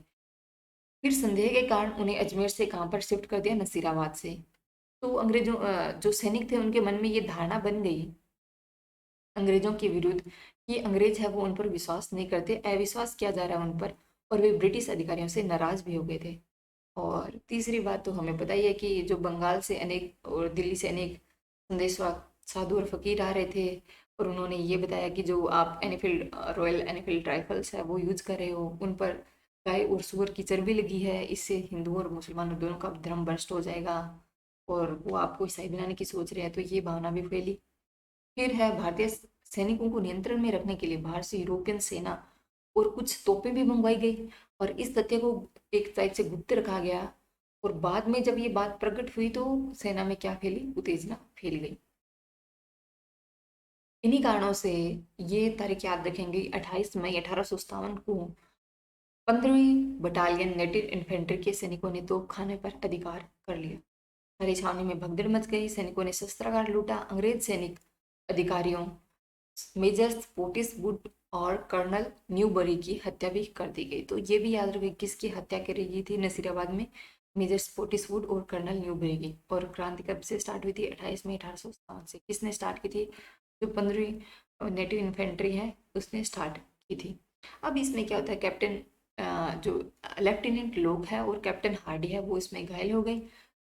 फिर संदेह के कारण उन्हें अजमेर से कहाँ पर शिफ्ट कर दिया, नसीराबाद से। तो अंग्रेजों जो सैनिक थे उनके मन में ये धारणा बन गई अंग्रेजों के विरुद्ध कि अंग्रेज है वो उन पर विश्वास नहीं करते, अविश्वास किया जा रहा है उन पर, और वे ब्रिटिश अधिकारियों से नाराज भी हो गए थे। और तीसरी बात तो हमें पता ही है कि जो बंगाल से अनेक और दिल्ली से अनेक संदेशवा साधु और फकीर आ रहे थे, और उन्होंने ये बताया कि जो आप एनफील्ड रॉयल एनफील्ड राइफल्स है वो यूज कर रहे हो, उन पर गाय और सुअर की चर्बी लगी है, इससे हिंदुओं और मुसलमानों दोनों का धर्म भ्रष्ट हो जाएगा, और वो आपको ईसाई बनाने की सोच रहे हैं। तो ये भावना भी फैली। फिर है भारतीय सैनिकों को नियंत्रण में रखने के लिए बाहर से यूरोपियन सेना और कुछ तोपें भी मंगवाई गई, और इस तथ्य को एक टाइप से गुप्त रखा गया। और बाद में जब ये बात प्रकट हुई तो सेना में क्या फैली, उत्तेजना फैल गई। इन्हीं कारणों से ये तारीख याद रखेंगे, 28 मई 1857 को 15वीं बटालियन नेटिव इन्फेंट्री के सैनिकों ने तोपखाने पर अधिकार कर लिया। हरी छावनी में भगदड़ मच गई, सैनिकों ने शस्त्रागार लूटा, अंग्रेज सैनिक अधिकारियों मेजर पोटिस वुड और कर्नल न्यूबरी की हत्या भी कर दी गई। तो ये भी याद रखें किसकी हत्या करी गई थी नसीराबाद में, मेजर पोटिस वुड और कर्नल न्यूबरी की। और क्रांति कब से स्टार्ट हुई थी, 28 मई 1857 से। किसने स्टार्ट की थी, जो 15वीं नेटिव इन्फेंट्री है उसने स्टार्ट की थी। अब इसमें क्या होता है, कैप्टन जो लेफ्टिनेंट लोग है और कैप्टन हार्डी है वो इसमें घायल हो गई।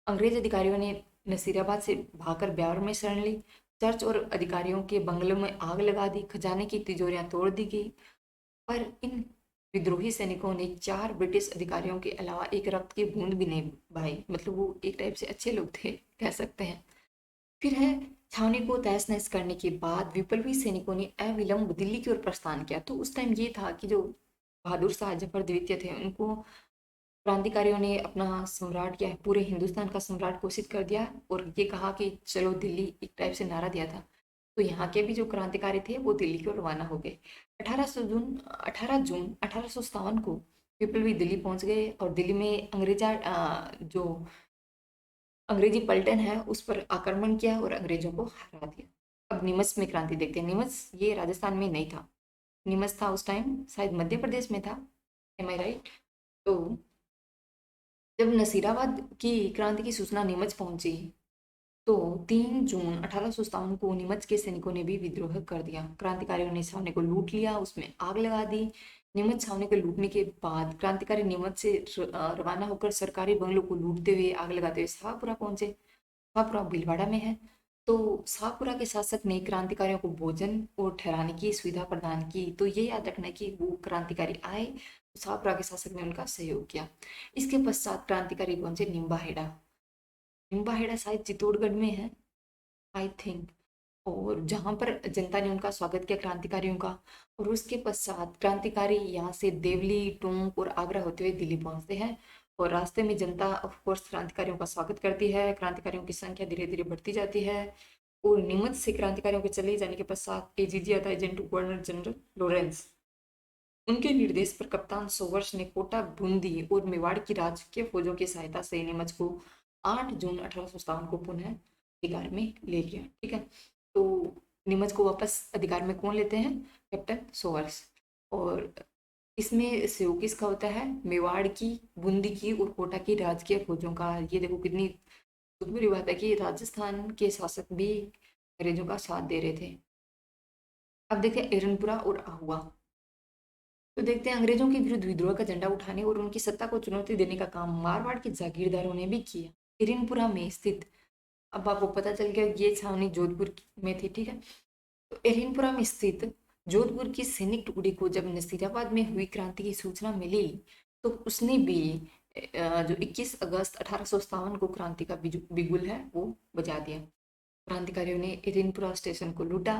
अंग्रेज अधिकारियों ने नसीराबाद से भागकर ब्यावर में शरण ली, चर्च और अधिकारियों के बंगलों में आग लगा दी, खजाने की तिजोरियां तोड़ दी गई। पर इन विद्रोही सैनिकों ने 4 ब्रिटिश अधिकारियों के अलावा एक रक्त की बूंद भी नहीं बहाई, मतलब वो एक टाइप से अच्छे लोग थे कह सकते हैं। फिर है, छावनी को तहस नहस करने के बाद विप्लवी सैनिकों ने अविलंब दिल्ली की ओर प्रस्थान किया। तो उस टाइम ये था कि जो बहादुर शाह जफर द्वितीय थे उनको क्रांतिकारियों ने अपना सम्राट या पूरे हिंदुस्तान का सम्राट घोषित कर दिया, और ये कहा कि चलो दिल्ली, एक टाइप से नारा दिया था। तो यहाँ के भी जो क्रांतिकारी थे वो दिल्ली की ओर रवाना हो गए। 18 जून 1857 को विप्लवी दिल्ली पहुंच गए, और दिल्ली में जो अंग्रेजी पलटन है उस पर आक्रमण किया और अंग्रेजों को हरा दिया। अब नीमच में क्रांति देखते हैं। नीमच ये राजस्थान में नहीं था, नीमच था उस टाइम शायद मध्य प्रदेश में था, एम आई राइट। तो जब नसीराबाद की क्रांति की सूचना नीमच पहुंची तो 3 जून 1857 को नीमच के सैनिकों ने भी विद्रोह कर दिया। क्रांतिकारियों ने छावनी को लूट लिया, उसमें आग लगा दी। नीमच छावनी को लूटने के बाद क्रांतिकारी नीमच से रवाना होकर सरकारी बंगलों को लूटते हुए, आग लगाते हुए शाहपुरा पहुंचे। शाहपुरा भीलवाड़ा में है। तो शाहपुरा के शासक ने क्रांतिकारियों को भोजन और ठहराने की सुविधा प्रदान की। तो ये याद रखना कि वो क्रांतिकारी आए तो शाहपुरा के शासक ने उनका सहयोग किया। इसके पश्चात क्रांतिकारी पहुंचे निम्बाहेड़ा। निम्बाहेड़ा शायद चित्तौड़गढ़ में है आई थिंक, और जहां पर जनता ने उनका स्वागत किया क्रांतिकारियों का। और उसके पश्चात क्रांतिकारी यहाँ से देवली, टोंक और आगरा होते हुए दिल्ली पहुंचते हैं, और रास्ते में जनता ऑफ कोर्स क्रांतिकारियों का स्वागत करती है। क्रांतिकारियों की संख्या धीरे धीरे बढ़ती जाती है, और नीमच से क्रांतिकारियों के चले जाने के पश्चात एजीजी आता है, एजेंट गवर्नर जनरल लॉरेंस। उनके निर्देश पर कप्तान सोवर्स ने कोटा, बूंदी और मेवाड़ की राजकीय फौजों की सहायता से नीमच को 8 जून 1857 को पुनः अधिकार में ले लिया। ठीक है, तो नीमच को वापस अधिकार में कौन लेते हैं, कैप्टन सोवर्स। और इसमें सहयोग किसका होता है, मेवाड़ की, बूंदी की और कोटा की राजकीय फौजों का। ये देखो कितनी बुरी बात है कि राजस्थान के शासक भी अंग्रेजों का साथ दे रहे थे। अब देखते हैं एरनपुरा और आहुआ। तो देखते हैं अंग्रेजों के विरुद्ध विद्रोह का झंडा उठाने और उनकी सत्ता को चुनौती देने का काम मारवाड़ के जागीरदारों ने भी किया। हिरिनपुरा में स्थित, अब आपको पता चल गया ये छावनी जोधपुर में थी। ठीक है, तो एरहिनपुरा में स्थित जोधपुर की सैनिक टुकड़ी को जब नसीराबाद में हुई क्रांति की सूचना मिली तो उसने भी जो 21 अगस्त 1857 को क्रांति का बिगुल है वो बजा दिया। क्रांतिकारियों ने इरिनपुरा स्टेशन को लूटा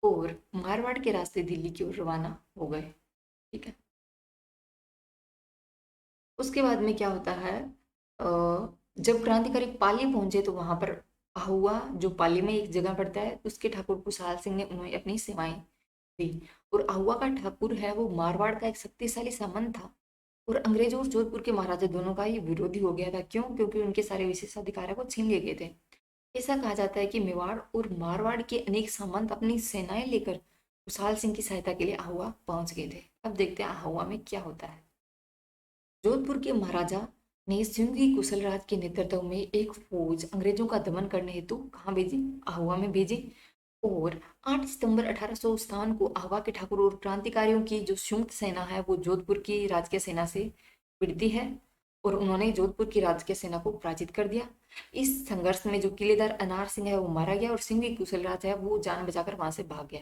और मारवाड़ के रास्ते दिल्ली की ओर रवाना हो गए। ठीक है। उसके बाद में क्या होता है, जब क्रांतिकारी पाली पहुंचे तो वहां पर हुआ, जो पाली में एक जगह पड़ता है, उसके ठाकुर कुशाल सिंह ने उन्हें अपनी सेवाएं दी। और अहुआ का ठाकुर है वो मारवाड़ का एक शक्तिशाली सामंत था और अंग्रेजों और जोधपुर के महाराजा दोनों का ही विरोधी हो गया था। क्यों? क्योंकि उनके सारे विशेषाधिकार को छीन लिए गए थे। ऐसा कहा जाता है कि मेवाड़ और मारवाड़ के अनेक सामंत अपनी सेनाएं लेकर कुशाल सिंह की सहायता के लिए अहुआ पहुंच गए थे। अब देखते हैं अहुआ में क्या होता है। जोधपुर के महाराजा ने सिंघी कुशलराज के नेतृत्व में एक फौज अंग्रेजों का दमन करने हेतु कहाँ भेजी? अहुआ में भेजी। और 8 सितंबर 1857 को अहुआ के ठाकुर और क्रांतिकारियों की जो संयुक्त सेना है वो जोधपुर की राजकीय सेना से भिड़ती है और उन्होंने जोधपुर की राजकीय सेना को पराजित कर दिया। इस संघर्ष में जो किलेदार अनार सिंह है वो मारा गया और सिंघी कुशलराज है वो जान बचाकर वहां से भाग गया।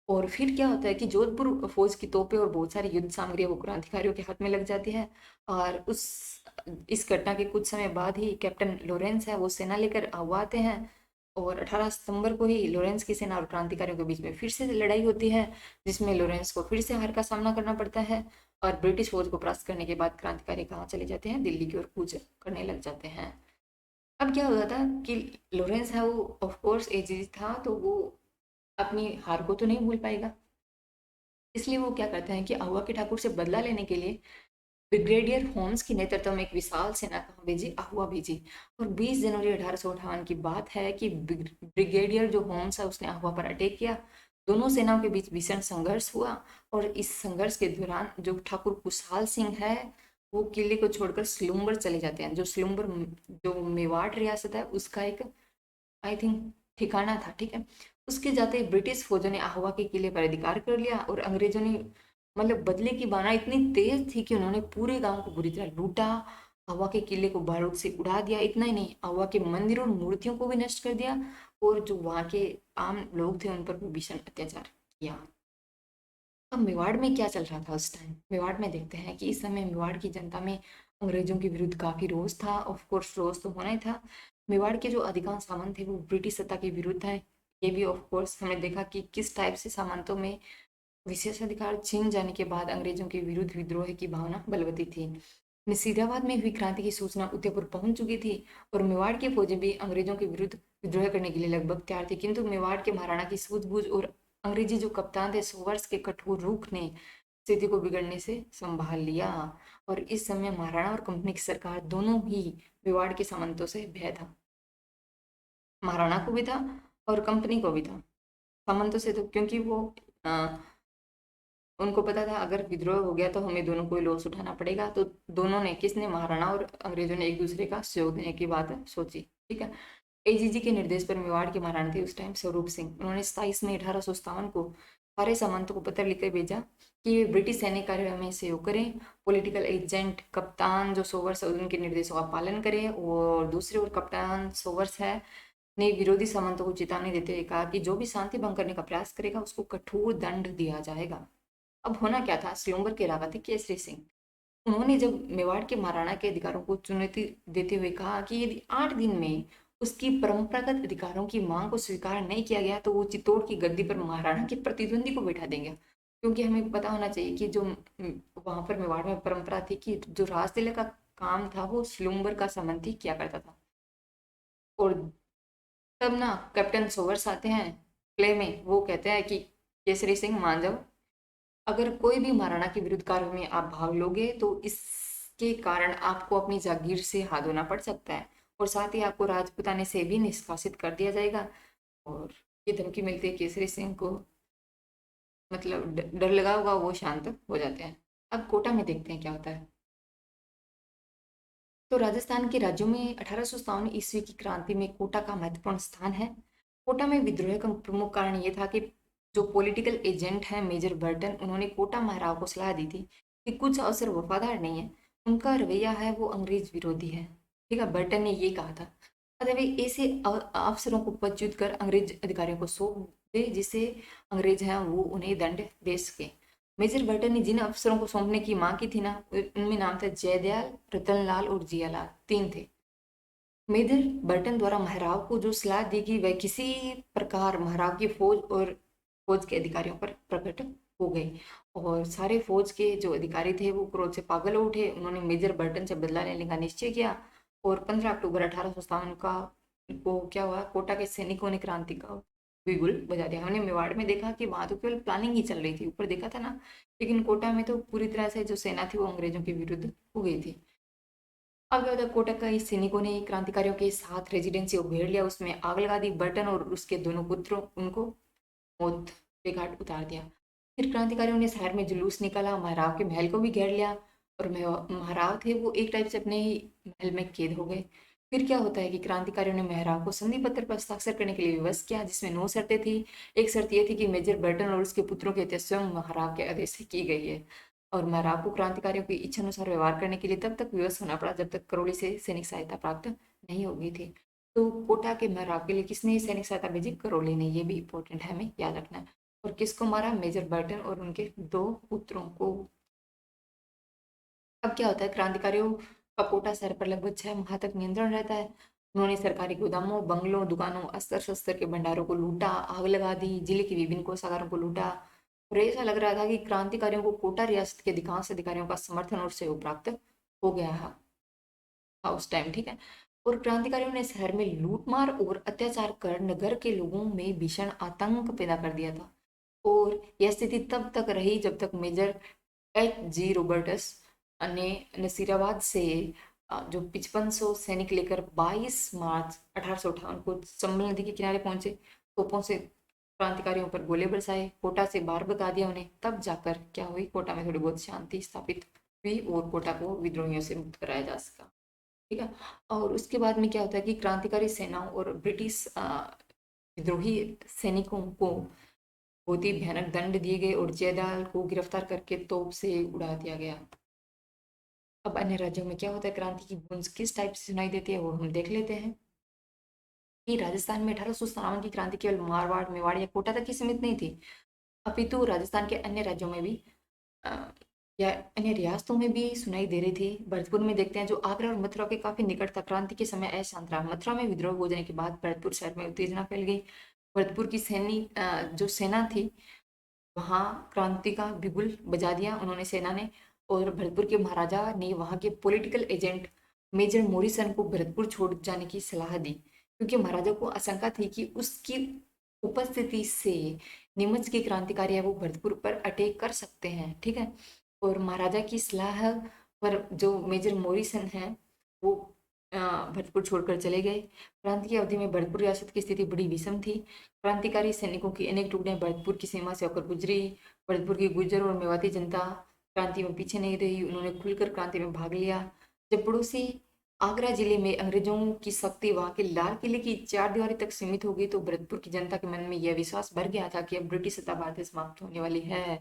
और फिर क्या होता है कि जोधपुर फौज की तोपें और बहुत सारी युद्ध सामग्री वो क्रांतिकारियों के हाथ में लग जाती है। और इस घटना के कुछ समय बाद ही कैप्टन लॉरेंस है वो सेना लेकर अहुआ आते हैं और 18 सितंबर को ही लॉरेंस की सेना और क्रांतिकारियों के बीच में फिर से लड़ाई होती है, जिसमें लॉरेंस को फिर से हार का सामना करना पड़ता है। और ब्रिटिश फौज को परास्त करने के बाद क्रांतिकारी कहाँ चले जाते हैं? दिल्ली की ओर कूच करने लग जाते हैं। अब क्या होता था कि लॉरेंस है वो ऑफ कोर्स एजिड था, तो वो अपनी हार को तो नहीं भूल पाएगा। इसलिए वो क्या करते हैं कि अहुआ के ठाकुर से बदला लेने के लिए ब्रिगेडियर होम्स की नेतृत्व में एक विशाल सेना कहाँ भेजी? अहुआ भेजी। और 20 जनवरी 1858 की बात है कि ब्रिगेडियर जो होम्स है उसने अहुआ पर अटैक किया। दोनों सेनाओं के बीच भीषण संघर्ष हुआ और इस संघर्ष के दौरान जो ठाकुर कुशाल सिंह है वो किले को छोड़कर सिलुम्बर चले जाते हैं। जो सिलुम्बर जो मेवाड़ रियासत है उसका एक आई थिंक ठिकाना था। ठीक है। उसके जाते ही ब्रिटिश फौजों ने अहुआ के किले पर अधिकार कर लिया और अंग्रेजों ने मतलब बदले की बाना इतनी तेज थी कि उन्होंने पूरे गांव को बुरी तरह लूटा। अहुआ के किले को बारूद से उड़ा दिया। इतना ही नहीं, अहुआ के मंदिरों और मूर्तियों को भी नष्ट कर दिया और जो वहां के आम लोग थे उन पर भी भीषण अत्याचार किया। अब मेवाड़ में क्या चल रहा था उस टाइम? मेवाड़ में देखते हैं कि इस समय मेवाड़ की जनता में अंग्रेजों के विरुद्ध काफी रोष था। ऑफ कोर्स रोष तो होना ही था। मेवाड़ के जो अधिकांश सामंत थे वो ब्रिटिश सत्ता के विरुद्ध है। ये भी ऑफ कोर्स हमने देखा कि किस टाइप से सामंतों में विशेषाधिकार छीन जाने के बाद अंग्रेजों के विरुद्ध विद्रोह की भावना बलवती थी। नसीराबाद में हुई क्रांति की सूचना उदयपुर पहुंच चुकी थी और मेवाड़ के फौजी भी अंग्रेजों के विरुद्ध विद्रोह करने के लिए लगभग तैयार थे, किंतु मेवाड़ के महाराणा की सूझबूझ और अंग्रेजी जो कप्तान थे सोवर्स के कठोर रुख ने स्थिति को बिगड़ने से संभाल लिया। और इस समय महाराणा और कंपनी की सरकार दोनों ही मेवाड़ के सामंतों से भय था। महाराणा को भी था और कंपनी को भी था। सामंतों से तो क्योंकि वो उनको पता था अगर विद्रोह हो गया तो हमें दोनों को लॉस उठाना पड़ेगा, तो दोनों ने, किसने, महाराणा और अंग्रेजों ने एक दूसरे का सहयोग देने की बात सोची। ठीक है। एजीजी के निर्देश पर मेवाड़ के महाराणा थे उस टाइम स्वरूप सिंह, उन्होंने 27 मई 1857 को सारे सामंतों को पत्र लिखकर भेजा कि वे ब्रिटिश सैनिक कार्यों में सहयोग करें, पॉलिटिकल एजेंट कप्तान जो सोवर्स है उनके निर्देशों का पालन करें। और दूसरे ओर कप्तान सोवर्स है ने विरोधी सामंतों को चेतावनी देते हुए कहा कि जो भी शांति भंग करने का प्रयास करेगा उसको कठोर दंड दिया जाएगा। अब होना क्या था? सिलुम्बर के राजा थे केसरी सिंह। उन्होंने जब मेवाड़ के महाराणा के अधिकारों को चुनौती देते हुए कहा कि यदि 8 दिन में उसकी परंपरागत अधिकारों की मांग को स्वीकार नहीं किया गया तो वो चित्तौड़ की गद्दी पर महाराणा के प्रतिद्वंदी को बैठा देंगे। क्योंकि हमें पता होना चाहिए कि जो वहां पर मेवाड़ में परंपरा थी कि जो राजतिलक का काम था वो सिलुम्बर का सामंत ही किया करता था। और तब ना कैप्टन सोवर्स आते हैं प्ले में, वो कहते हैं कि केसरी सिंह मान जाओ, अगर कोई भी महाराणा के विरुद्ध कार्य में आप भाग लोगे तो इसके कारण आपको अपनी जागीर से हाथ धोना पड़ सकता है और साथ ही आपको राजपुताने से भी निष्कासित कर दिया जाएगा। और ये धमकी मिलती है केसरी सिंह को, मतलब डर लगा होगा, वो शांत हो जाते हैं। अब कोटा में देखते हैं क्या होता है। तो राजस्थान के राज्यों में 1857 ईस्वी की क्रांति में कोटा का महत्वपूर्ण स्थान है। कोटा में विद्रोह का प्रमुख कारण ये था कि जो पॉलिटिकल एजेंट है मेजर बर्टन, उन्होंने कोटा महाराव को सलाह दी थी कि कुछ अफसर वफादार नहीं है, उनका रवैया है वो अंग्रेज विरोधी है। ठीक है, बर्टन ने ये कहा था। अतः वे ऐसे अफसरों को पदच्युत कर अंग्रेज अधिकारियों को सौंप थे जिसे अंग्रेज हैं वो उन्हें दंड दे सके। मेजर बर्टन ने जिन अफसरों को सौंपने की मांग की थी ना, उनमें नाम था जयदयाल, रतनलाल और जियालाल, तीन थे। मेजर बर्टन द्वारा महराव को जो सलाह दी गई वह किसी प्रकार महराव की फौज और फौज के अधिकारियों पर प्रकट हो गई, और सारे फौज के जो अधिकारी थे वो क्रोध से पागल हो उठे। उन्होंने मेजर बर्टन से बदला लेने का निश्चय किया, और 15 अक्टूबर 1857 का को क्या हुआ, कोटा के सैनिकों ने क्रांति का बिगुल बजा दिया। हमने मेवाड़ में देखा कि वहां तो केवल प्लानिंग ही चल रही थी, ऊपर देखा था ना, लेकिन कोटा में तो पूरी तरह से जो सेना थी वो अंग्रेजों के विरुद्ध हो गई थी। अब क्या होता है, कोटक का इस सैनिकों ने क्रांतिकारियों के साथ रेजिडेंसी को घेर लिया, उसमें आग लगा दी। बर्टन और उसके दोनों पुत्रों उनको मौत के घाट उतार दिया। फिर क्रांतिकारियों ने शहर में जुलूस निकाला, महाराव के महल को भी घेर लिया, और महाराव थे वो एक टाइप से अपने ही महल में कैद हो गए। फिर क्या होता है कि क्रांतिकारियों ने महाराव को संधि पत्र पर हस्ताक्षर करने के लिए विवश किया, जिसमें 9 शर्तें थी। एक शर्त यह थी कि मेजर बर्टन और उसके पुत्रों की हत्या स्वयं महाराव के आदेश से की गई है, और महाराव को क्रांतिकारियों की इच्छा अनुसार व्यवहार करने के लिए तब तक विवश होना पड़ा जब तक करौली से सैनिक सहायता प्राप्त नहीं हो गई थी। तो कोटा के महाराव के लिए किसने सैनिक सहायता भेजी? करौली ने। ये भी इंपॉर्टेंट है, हमें याद रखना है। और किसको मारा? मेजर बर्टन और उनके दो पुत्रों को। अब क्या होता है, क्रांतिकारियों का कोटा शहर पर लगभग 6 माह तक नियंत्रण रहता है। उन्होंने सरकारी गोदामों, बंगलों, दुकानों, अस्त्र शस्त्र के भंडारों को लूटा, आग लगा दी, जिले के विभिन्न कोषागारों को लूटा, और ऐसा लग रहा था कि क्रांतिकारियों को कोटा रियासत के अधिकांश अधिकारियों का समर्थन और सहयोग प्राप्त हो गया था उस टाइम, ठीक है। और क्रांतिकारियों ने शहर में लूटमार और अत्याचार कर नगर के लोगों में भीषण आतंक पैदा कर दिया था। और यह स्थिति तब तक रही जब तक मेजर H. G. रॉबर्टस ने नसीराबाद से जो 5500 सैनिक लेकर 22 मार्च 1858 को चंबल नदी के किनारे पहुंचे, तोपों से क्रांतिकारियों पर गोले बरसाए, कोटा से बाहर भगा दिया उन्हें। तब जाकर क्या हुई, कोटा में थोड़ी बहुत शांति स्थापित हुई और कोटा को विद्रोहियों से मुक्त कराया जा सका, ठीक है। और उसके बाद में क्या होता है कि क्रांतिकारी सेनाओं और ब्रिटिश विद्रोही सैनिकों को बहुत ही भयानक दंड दिए गए, और जयदाल को गिरफ्तार करके तोप से उड़ा दिया गया। अब अन्य राज्यों में क्या होता है, क्रांति की गूंज किस टाइप से सुनाई देती है वो हम देख लेते हैं। कि राजस्थान में 1857 की क्रांति केवल मारवाड़, मेवाड़ या कोटा तक ही सीमित नहीं थी, अपितु राजस्थान के अन्य राज्यों में भी अ, या अन्य रियासतों में भी सुनाई दे रही थी। भरतपुर में देखते हैं, जो आगरा और मथुरा के काफी निकट था, क्रांति के समय अशांत रहा। मथुरा में विद्रोह हो जाने के बाद भरतपुर शहर में उत्तेजना फैल गई। भरतपुर की जो सेना थी, वहां क्रांति का बिगुल बजा दिया उन्होंने, सेना ने। और भरतपुर के महाराजा ने वहां के पॉलिटिकल एजेंट मेजर मोरिसन को भरतपुर छोड़ जाने की सलाह दी, क्योंकि महाराजा को आशंका थी कि उसकी उपस्थिति से नीमच के क्रांतिकारी है वो भरतपुर पर अटैक कर सकते हैं, ठीक है। और महाराजा की सलाह पर जो मेजर मोरिसन है वो भरतपुर छोड़कर चले गए। क्रांति की अवधि में भरतपुर रियासत की स्थिति बड़ी विषम थी। क्रांतिकारी सैनिकों की अनेक टुकड़ियां भरतपुर की सीमा से होकर गुजरी। भरतपुर की गुर्जर और मेवाती जनता क्रांति में पीछे नहीं रही, उन्होंने खुलकर क्रांति में भाग लिया। जब पड़ोसी आगरा जिले में अंग्रेजों की शक्ति वहां के लाल किले की चार दीवारी तक सीमित हो गई, तो भरतपुर की जनता के मन में यह विश्वास भर गया था कि अब ब्रिटिश सत्ता भारत से समाप्त होने वाली है।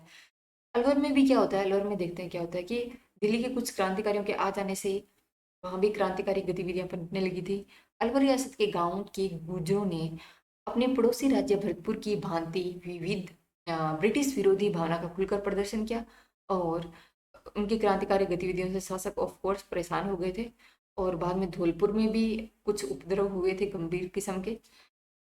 अलवर में भी क्या होता है, अलवर में देखते हैं क्या होता है कि दिल्ली के कुछ क्रांतिकारियों के आ जाने से वहां भी क्रांतिकारी गतिविधियां पनपने लगी थी। अलवर रियासत के गांवों के गुर्जरों ने अपने पड़ोसी राज्य भरतपुर की भांति विविध ब्रिटिश विरोधी भावना का खुलकर प्रदर्शन किया, और उनकी क्रांतिकारी गतिविधियों से शासक ऑफ कोर्स परेशान हो गए थे। और बाद में धौलपुर में भी कुछ उपद्रव हुए थे गंभीर किस्म के।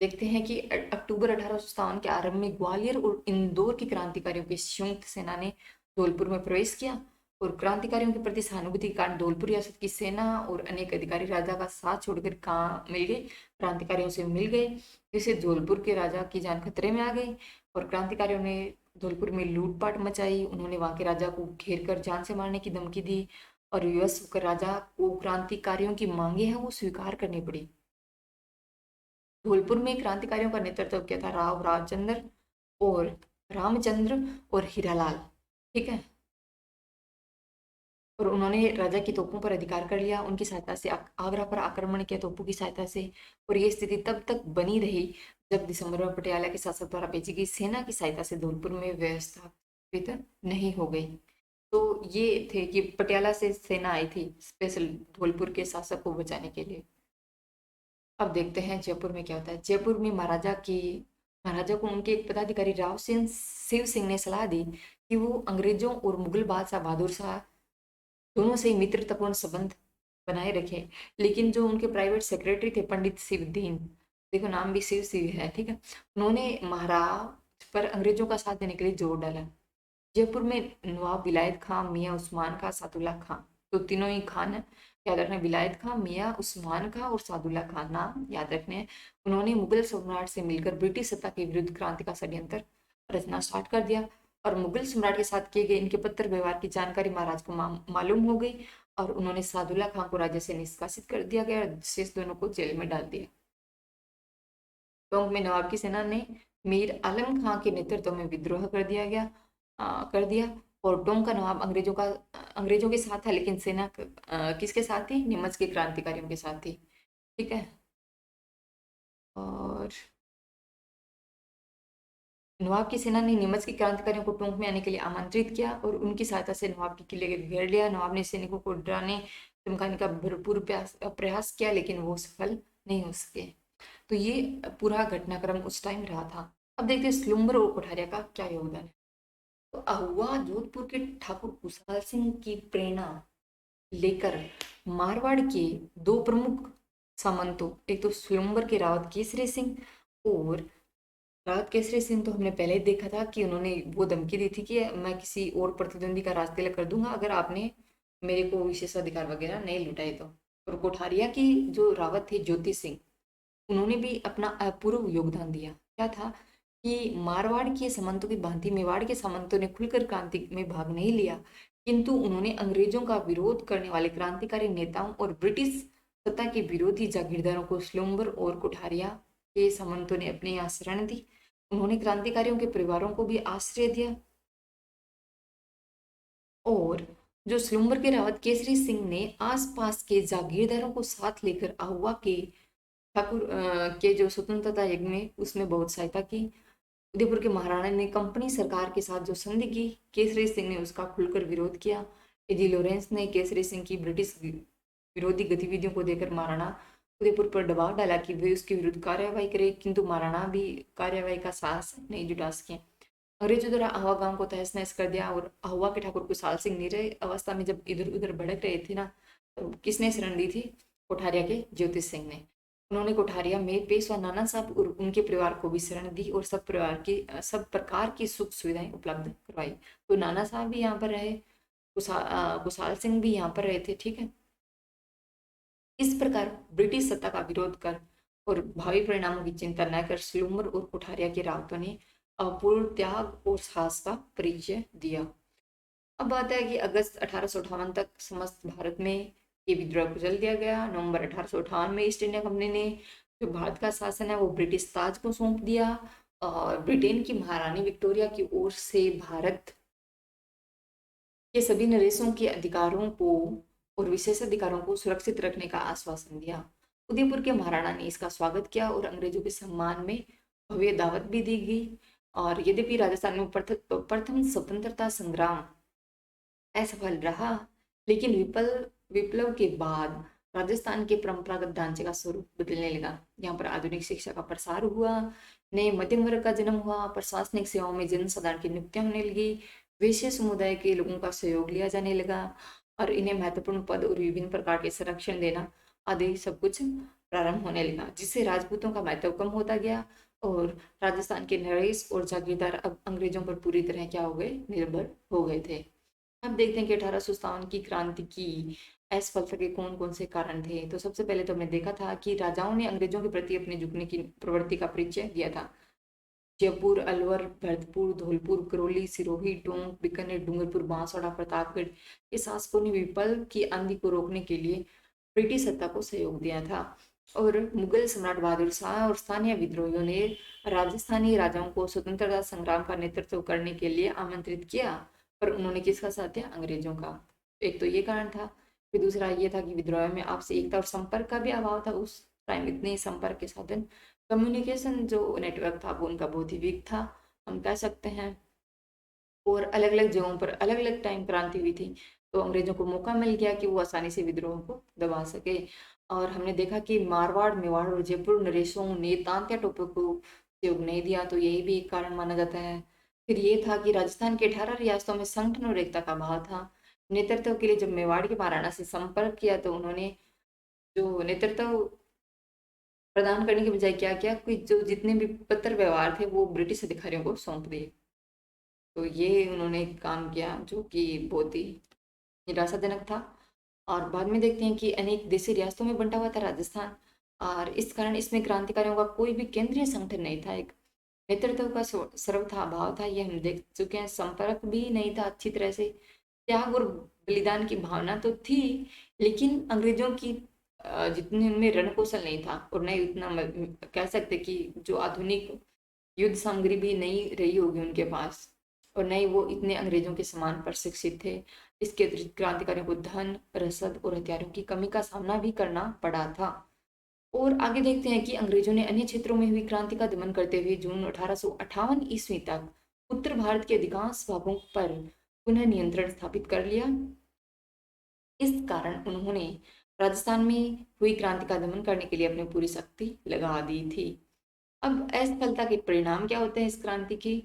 देखते हैं कि अक्टूबर 1857 के आरंभ में ग्वालियर और इंदौर के क्रांतिकारियों की संयुक्त सेना ने धौलपुर में प्रवेश किया, और क्रांतिकारियों के प्रति सहानुभूति के कारण धौलपुर रियासत की सेना और अनेक अधिकारी राजा का साथ छोड़कर कहाँ मिल गए, क्रांतिकारियों से मिल गए, जिससे धौलपुर के राजा की जान खतरे में आ गई। और क्रांतिकारियों ने धौलपुर में लूटपाट मचाई, उन्होंने वहां के राजा को घेर कर जान से मारने की धमकी दी, और विवश होकर राजा को क्रांतिकारियों की मांगे हैं वो स्वीकार करनी पड़ी। धौलपुर में क्रांतिकारियों का नेतृत्व किया था राव रामचंद्र और रामचंद्र और हीरालाल, ठीक है। और उन्होंने राजा की तोपों पर अधिकार कर लिया, उनकी सहायता से आगरा पर आक्रमण किया तोपों की सहायता से। और ये स्थिति तब तक बनी रही जब दिसंबर में पटियाला के शासक द्वारा भेजी गई सेना की सहायता से धौलपुर में व्यवस्था स्थापित नहीं हो गई। तो ये थे कि पटियाला से सेना आई थी स्पेशल धौलपुर के शासक को बचाने के लिए। अब देखते हैं जयपुर में क्या होता है। जयपुर में महाराजा की महाराजा को उनके एक पदाधिकारी राव सिंह शिव सिंह ने सलाह दी कि वो अंग्रेजों और मुगल बादशाह बहादुर शाह दोनों से ही मित्रतापूर्ण संबंध बनाए रखे। लेकिन जो उनके प्राइवेट सेक्रेटरी थे पंडित शिवदीन, देखो नाम भी शिव शिव है, ठीक है, उन्होंने महाराज पर अंग्रेजों का साथ देने के लिए जोर डाला। जयपुर में नवाब विलायत खां, मियाँ उस्मान खां, सादुल्ला खां, तो तीनों ही खान है, याद रखना, विलायत खां, मियाँ उस्मान खां और सादुल्ला खां नाम याद रखने हैं। उन्होंने मुगल सम्राट से मिलकर ब्रिटिश सत्ता के विरुद्ध क्रांति का षड्यंत्र रचना स्टार्ट कर दिया। और मुगल सम्राट के साथ किए गए इनके पत्र व्यवहार की जानकारी महाराज को मालूम हो गई और उन्होंने सादुल्ला खां को राज्य से निष्कासित कर दिया गया और शेष दोनों को जेल में डाल दिया। टोंक में नवाब की सेना ने मीर आलम खां के नेतृत्व में विद्रोह कर दिया। और टोंक का नवाब अंग्रेजों के साथ था, लेकिन सेना किसके साथ थी? नीमच के क्रांतिकारियों के साथ थी, ठीक है। और नवाब की सेना ने नीमच के क्रांतिकारियों को टोंक में आने के लिए आमंत्रित किया और उनकी सहायता से नवाब के किले को घेर लिया। नवाब ने सैनिकों को डराने धमकाने का भरपूर प्रयास किया, लेकिन वो सफल नहीं हो सके। तो ये पूरा घटनाक्रम उस टाइम रहा था। अब देखते हैं स्लुम्बर और कोठारिया का क्या योगदान है। तो अहुआ जोधपुर के ठाकुर कुशाल सिंह की प्रेरणा लेकर मारवाड़ के दो प्रमुख सामंतों, एक तो स्वयंवर के रावत केसरी सिंह, और रावत केसरी सिंह तो हमने पहले ही देखा था कि उन्होंने वो धमकी दी थी कि मैं किसी और प्रतिद्वंदी का राज तिलक कर दूंगा अगर आपने मेरे को विशेषाधिकार वगैरह नहीं लुटाए तो। और कोठारिया की जो रावत थे ज्योति सिंह, उन्होंने भी अपना अपूर्व योगदान दिया। क्या था कि मारवाड़ के सामंतों की भांति मेवाड़ के सामंतों ने खुलकर क्रांति में भाग नहीं लिया, किंतु उन्होंने अंग्रेजों का विरोध करने वाले क्रांतिकारी नेताओं और ब्रिटिश सत्ता के विरोधी जागीरदारों को स्लुम्बर और कोठारिया के सामंतों ने अपने यहाँ शरण दी। उन्होंने क्रांतिकारियों के परिवारों को भी आश्रय दिया। और जो स्लुम्बर के रावत केसरी सिंह ने आसपास के जागीरदारों को साथ लेकर आहुआ के ठाकुर के जो स्वतंत्रता यज्ञ में उसमें बहुत सहायता की। उदयपुर के महाराणा ने कंपनी सरकार के साथ जो संधि की, केसरी सिंह ने उसका खुलकर विरोध किया। एडी लॉरेंस ने केसरी सिंह की ब्रिटिश विरोधी गतिविधियों को देखकर महाराणा उदयपुर पर दबाव डाला कि वे उसके विरुद्ध कार्यवाही करे, किंतु महाराणा भी कार्यवाही का साहस नहीं जुटा सके। अंग्रेजों द्वारा आहुआ गांव को तहस नहस कर दिया और आहुआ के ठाकुर कुशाल सिंह निरय अवस्था में जब इधर उधर भड़क रहे थे ना, तो किसने शरण दी थी? कोठारिया के ज्योतिष सिंह ने। उन्होंने कोठारिया में पेशवा नाना साहब और उनके परिवार को भी शरण दी और सब प्रकार की सुख सुविधाएं उपलब्ध करवाई। तो नाना साहब भी यहाँ पर रहे, कुशाल सिंह भी यहाँ पर रहे थे, ठीक है। इस प्रकार ब्रिटिश सत्ता का विरोध कर और भावी परिणामों की चिंता न कर स्लूमर और कोठारिया के रावतों ने अपूर्व त्याग और साहस का परिचय दिया। अब बात है कि अगस्त 1858 तक समस्त भारत में ये विद्रोह को जल दिया गया। नवंबर 1858 में ईस्ट इंडिया कंपनी ने जो भारत का शासन है वो ब्रिटिश ताज को सौंप दिया और ब्रिटेन की महारानी विक्टोरिया की ओर से भारत के सभी नरेशों के अधिकारों को और विशेष अधिकारों को सुरक्षित रखने का आश्वासन दिया। उदयपुर के महाराणा ने इसका स्वागत किया और अंग्रेजों के सम्मान में भव्य दावत भी दी गई। और यद्यपि राजस्थान में प्रथम स्वतंत्रता संग्राम असफल रहा, लेकिन विप्लव के बाद राजस्थान के परंपरागत ढांचे का स्वरूप बदलने लगा। यहाँ पर आधुनिक शिक्षा का प्रसार हुआ, नए मध्यम वर्ग का जन्म हुआ, प्रशासनिक सेवाओं में जनसाधारण की नियुक्तियां होने लगी, वैश्य समुदाय के लोगों का सहयोग लिया जाने लगा और इन्हें महत्वपूर्ण पद और विभिन्न प्रकार के संरक्षण देना आदि सब कुछ प्रारंभ होने लगा, जिससे राजपूतों का महत्व कम होता गया और राजस्थान के नरेश और जागीरदार अब अंग्रेजों पर पूरी तरह क्या हो गए? निर्भर हो गए थे। अब देखते हैं कि 1857 की क्रांति की असफलता के कौन कौन से कारण थे। तो सबसे पहले तो हमने देखा था कि राजाओं ने अंग्रेजों के प्रति अपने झुकने की प्रवृत्ति का परिचय दिया था। जयपुर, अलवर, भरतपुर, धौलपुर, करौली, सिरोही, टोंक, बीकानेर, डूंगरपुर, बांसवाड़ा, प्रतापगढ़ के शासकों ने विप्लव की आंधी को रोकने के लिए ब्रिटिश सत्ता को सहयोग दिया था। और मुगल सम्राट बहादुर शाह और स्थानीय विद्रोहियों ने राजस्थानी राजाओं को स्वतंत्रता संग्राम का नेतृत्व करने के लिए आमंत्रित किया, पर उन्होंने किसका साथ दिया? अंग्रेजों का। एक तो ये कारण था। फिर दूसरा ये था कि विद्रोह में आपसी एकता और संपर्क का भी अभाव था। उस टाइम इतने संपर्क के साधन, कम्युनिकेशन जो नेटवर्क था वो उनका बहुत ही वीक था, हम कह सकते हैं। और अलग अलग जगहों पर अलग अलग टाइम क्रांति हुई थी, तो अंग्रेजों को मौका मिल गया कि वो आसानी से विद्रोह को दबा सके। और हमने देखा कि मारवाड़, मेवाड़ और जयपुर नरेशों ने तांत्या टोपे को सहयोग नहीं दिया, तो यही भी एक कारण माना जाता है। फिर ये था कि राजस्थान के 18 रियासतों में संगठन और एकता का अभाव था। नेतृत्व के लिए जब मेवाड़ के महाराणा से संपर्क किया तो उन्होंने जो नेतृत्व प्रदान करने के बजाय क्या किया कि जो जितने भी पत्र व्यवहार थे वो ब्रिटिश अधिकारियों को सौंप दिए। तो ये उन्होंने काम किया जो कि बहुत ही निराशाजनक था। और बाद में देखते हैं कि अनेक देशी रियासतों में बंटा हुआ था राजस्थान, और इस कारण इसमें क्रांतिकारियों का कोई भी केंद्रीय संगठन नहीं था। एक नेतृत्व का सर्वथा अभाव था, ये हम देख चुके हैं। संपर्क भी नहीं था अच्छी तरह से। त्याग और बलिदान की भावना तो थी, लेकिन अंग्रेजों की जितने उनमें रण कौशल नहीं था, और नहीं उतना कह सकते कि जो आधुनिक युद्ध सामग्री भी नहीं रही होगी उनके पास, और नहीं वो इतने अंग्रेजों के समान प्रशिक्षित थे। इसके अतिरिक्त क्रांतिकारियों को धन, रसद और हथियारों की कमी का सामना भी करना पड़ा था। और आगे देखते हैं कि अंग्रेजों ने अन्य क्षेत्रों में हुई क्रांति का दमन करते हुए जून 1858 ईस्वी तक उत्तर भारत के अधिकांश भागों पर पुनः नियंत्रण स्थापित कर लिया। इस कारण उन्होंने राजस्थान में हुई क्रांति का दमन करने के लिए अपनी पूरी शक्ति लगा दी थी। अब असफलता के परिणाम क्या होते हैं इस क्रांति के?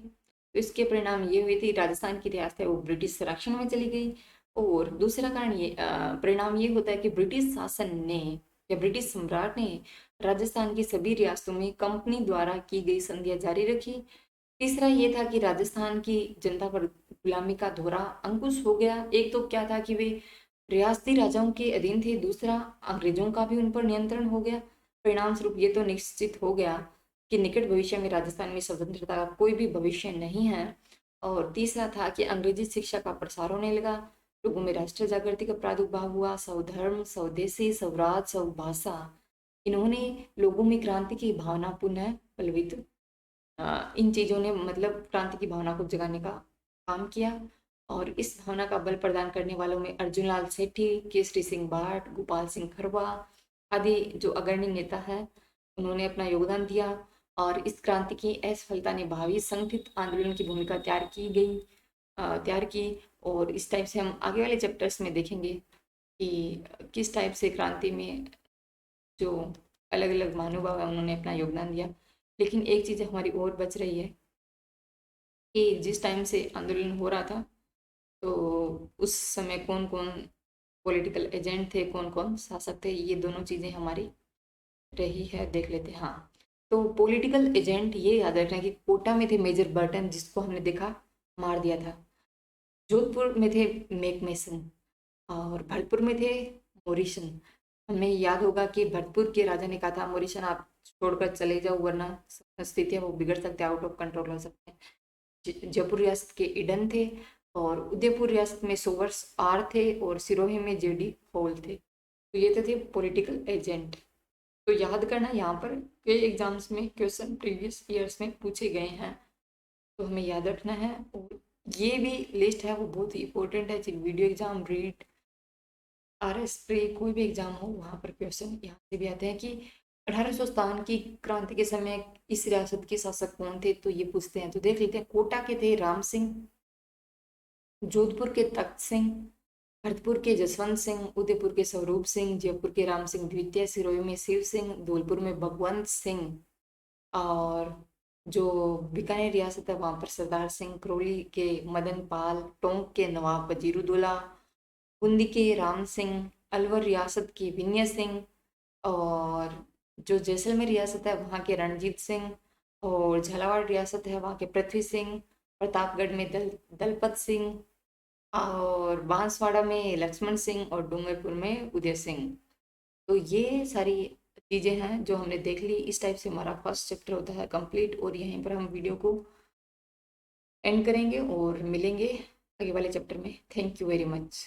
तो इसके परिणाम ये हुए थे, राजस्थान की रियासत है वो ब्रिटिश संरक्षण में चली गई। और दूसरा कारण ये परिणाम ये होता है कि ब्रिटिश शासन ने या ब्रिटिश सम्राट ने राजस्थान की सभी रियासतों में कंपनी द्वारा की गई संधियां जारी रखी। तीसरा ये था कि राजस्थान की जनता पर गुलामी का दोहरा अंकुश हो गया। एक तो क्या था कि वे रियासती राजाओं के अधीन थे, दूसरा अंग्रेजों का भी उन पर नियंत्रण हो गया। परिणाम स्वरूप ये तो निश्चित हो गया कि निकट भविष्य में राजस्थान में स्वतंत्रता का कोई भी भविष्य नहीं है। और तीसरा था कि अंग्रेजी शिक्षा का प्रसार होने लगा, लोगों में राष्ट्रीय जागृति का प्रादुर्भाव हुआ। स्वधर्म, स्वदेशी, स्वराज, स्वभाषा, इन्होंने लोगों में क्रांति की भावना पुनः बलवित इन चीज़ों ने मतलब क्रांति की भावना को जगाने का काम किया। और इस भावना का बल प्रदान करने वालों में अर्जुन लाल सेठी, केसरी सिंह भाट, गोपाल सिंह खरवा आदि जो अग्रणी नेता हैं, उन्होंने अपना योगदान दिया। और इस क्रांति की असफलता ने भावी संगठित आंदोलन की भूमिका तैयार की। और इस टाइप से हम आगे वाले चैप्टर्स में देखेंगे कि किस टाइप से क्रांति में जो अलग अलग महानुभाव है उन्होंने अपना योगदान दिया। लेकिन एक चीज़ हमारी और बच रही है कि जिस टाइम से आंदोलन हो रहा था तो उस समय कौन कौन पॉलिटिकल एजेंट थे, कौन कौन शासक थे, ये दोनों चीज़ें हमारी रही है, देख लेते हैं। हाँ, तो पॉलिटिकल एजेंट ये याद रखना कि कोटा में थे मेजर बर्टन, जिसको हमने देखा मार दिया था। जोधपुर में थे मेक मेसन, और भरतपुर में थे मोरिशन। हमें याद होगा कि भरतपुर के राजा ने कहा था मोरिशन आप छोड़कर चले जाओ वरना स्थितियाँ वो बिगड़ सकते हैं, आउट ऑफ कंट्रोल हो सकते हैं। जयपुर रियासत के ईडन थे, और उदयपुर रियासत में सोवर्स आर थे, और सिरोही में जेडी होल थे। तो ये तो थे पॉलिटिकल एजेंट। तो याद करना, यहाँ पर कई एग्जाम्स में क्वेश्चन प्रीवियस ईयर्स में पूछे गए हैं, तो हमें याद रखना है। और ये भी लिस्ट है वो बहुत ही इंपॉर्टेंट है, चाहे VDO exam, REET, RS pre, कोई भी एग्जाम हो वहाँ पर क्वेश्चन यहाँ से भी आते हैं कि 1857 की क्रांति के समय इस रियासत के शासक कौन थे, तो ये पूछते हैं। तो देख लेते हैं, कोटा के थे राम सिंह, जोधपुर के तख्त सिंह, भरतपुर के जसवंत सिंह, उदयपुर के स्वरूप सिंह, जयपुर के राम सिंह द्वितीय, सिरोही में शिव सिंह, धौलपुर में भगवंत सिंह, और जो बीकानेर रियासत है वहाँ पर सरदार सिंह, करौली के मदन पाल, टोंक के नवाब वजीरुद्दौला, बूंदी के राम सिंह, अलवर रियासत के विनय सिंह, और जो जैसलमेर रियासत है वहाँ के रणजीत सिंह, और झालावाड़ रियासत है वहाँ के पृथ्वी सिंह, प्रतापगढ़ में दलपत सिंह, और बांसवाड़ा में लक्ष्मण सिंह, और डूंगरपुर में उदय सिंह। तो ये सारी चीज़ें हैं जो हमने देख ली। इस टाइप से हमारा फर्स्ट चैप्टर होता है कंप्लीट, और यहीं पर हम वीडियो को एंड करेंगे और मिलेंगे आगे वाले चैप्टर में। Thank you very much.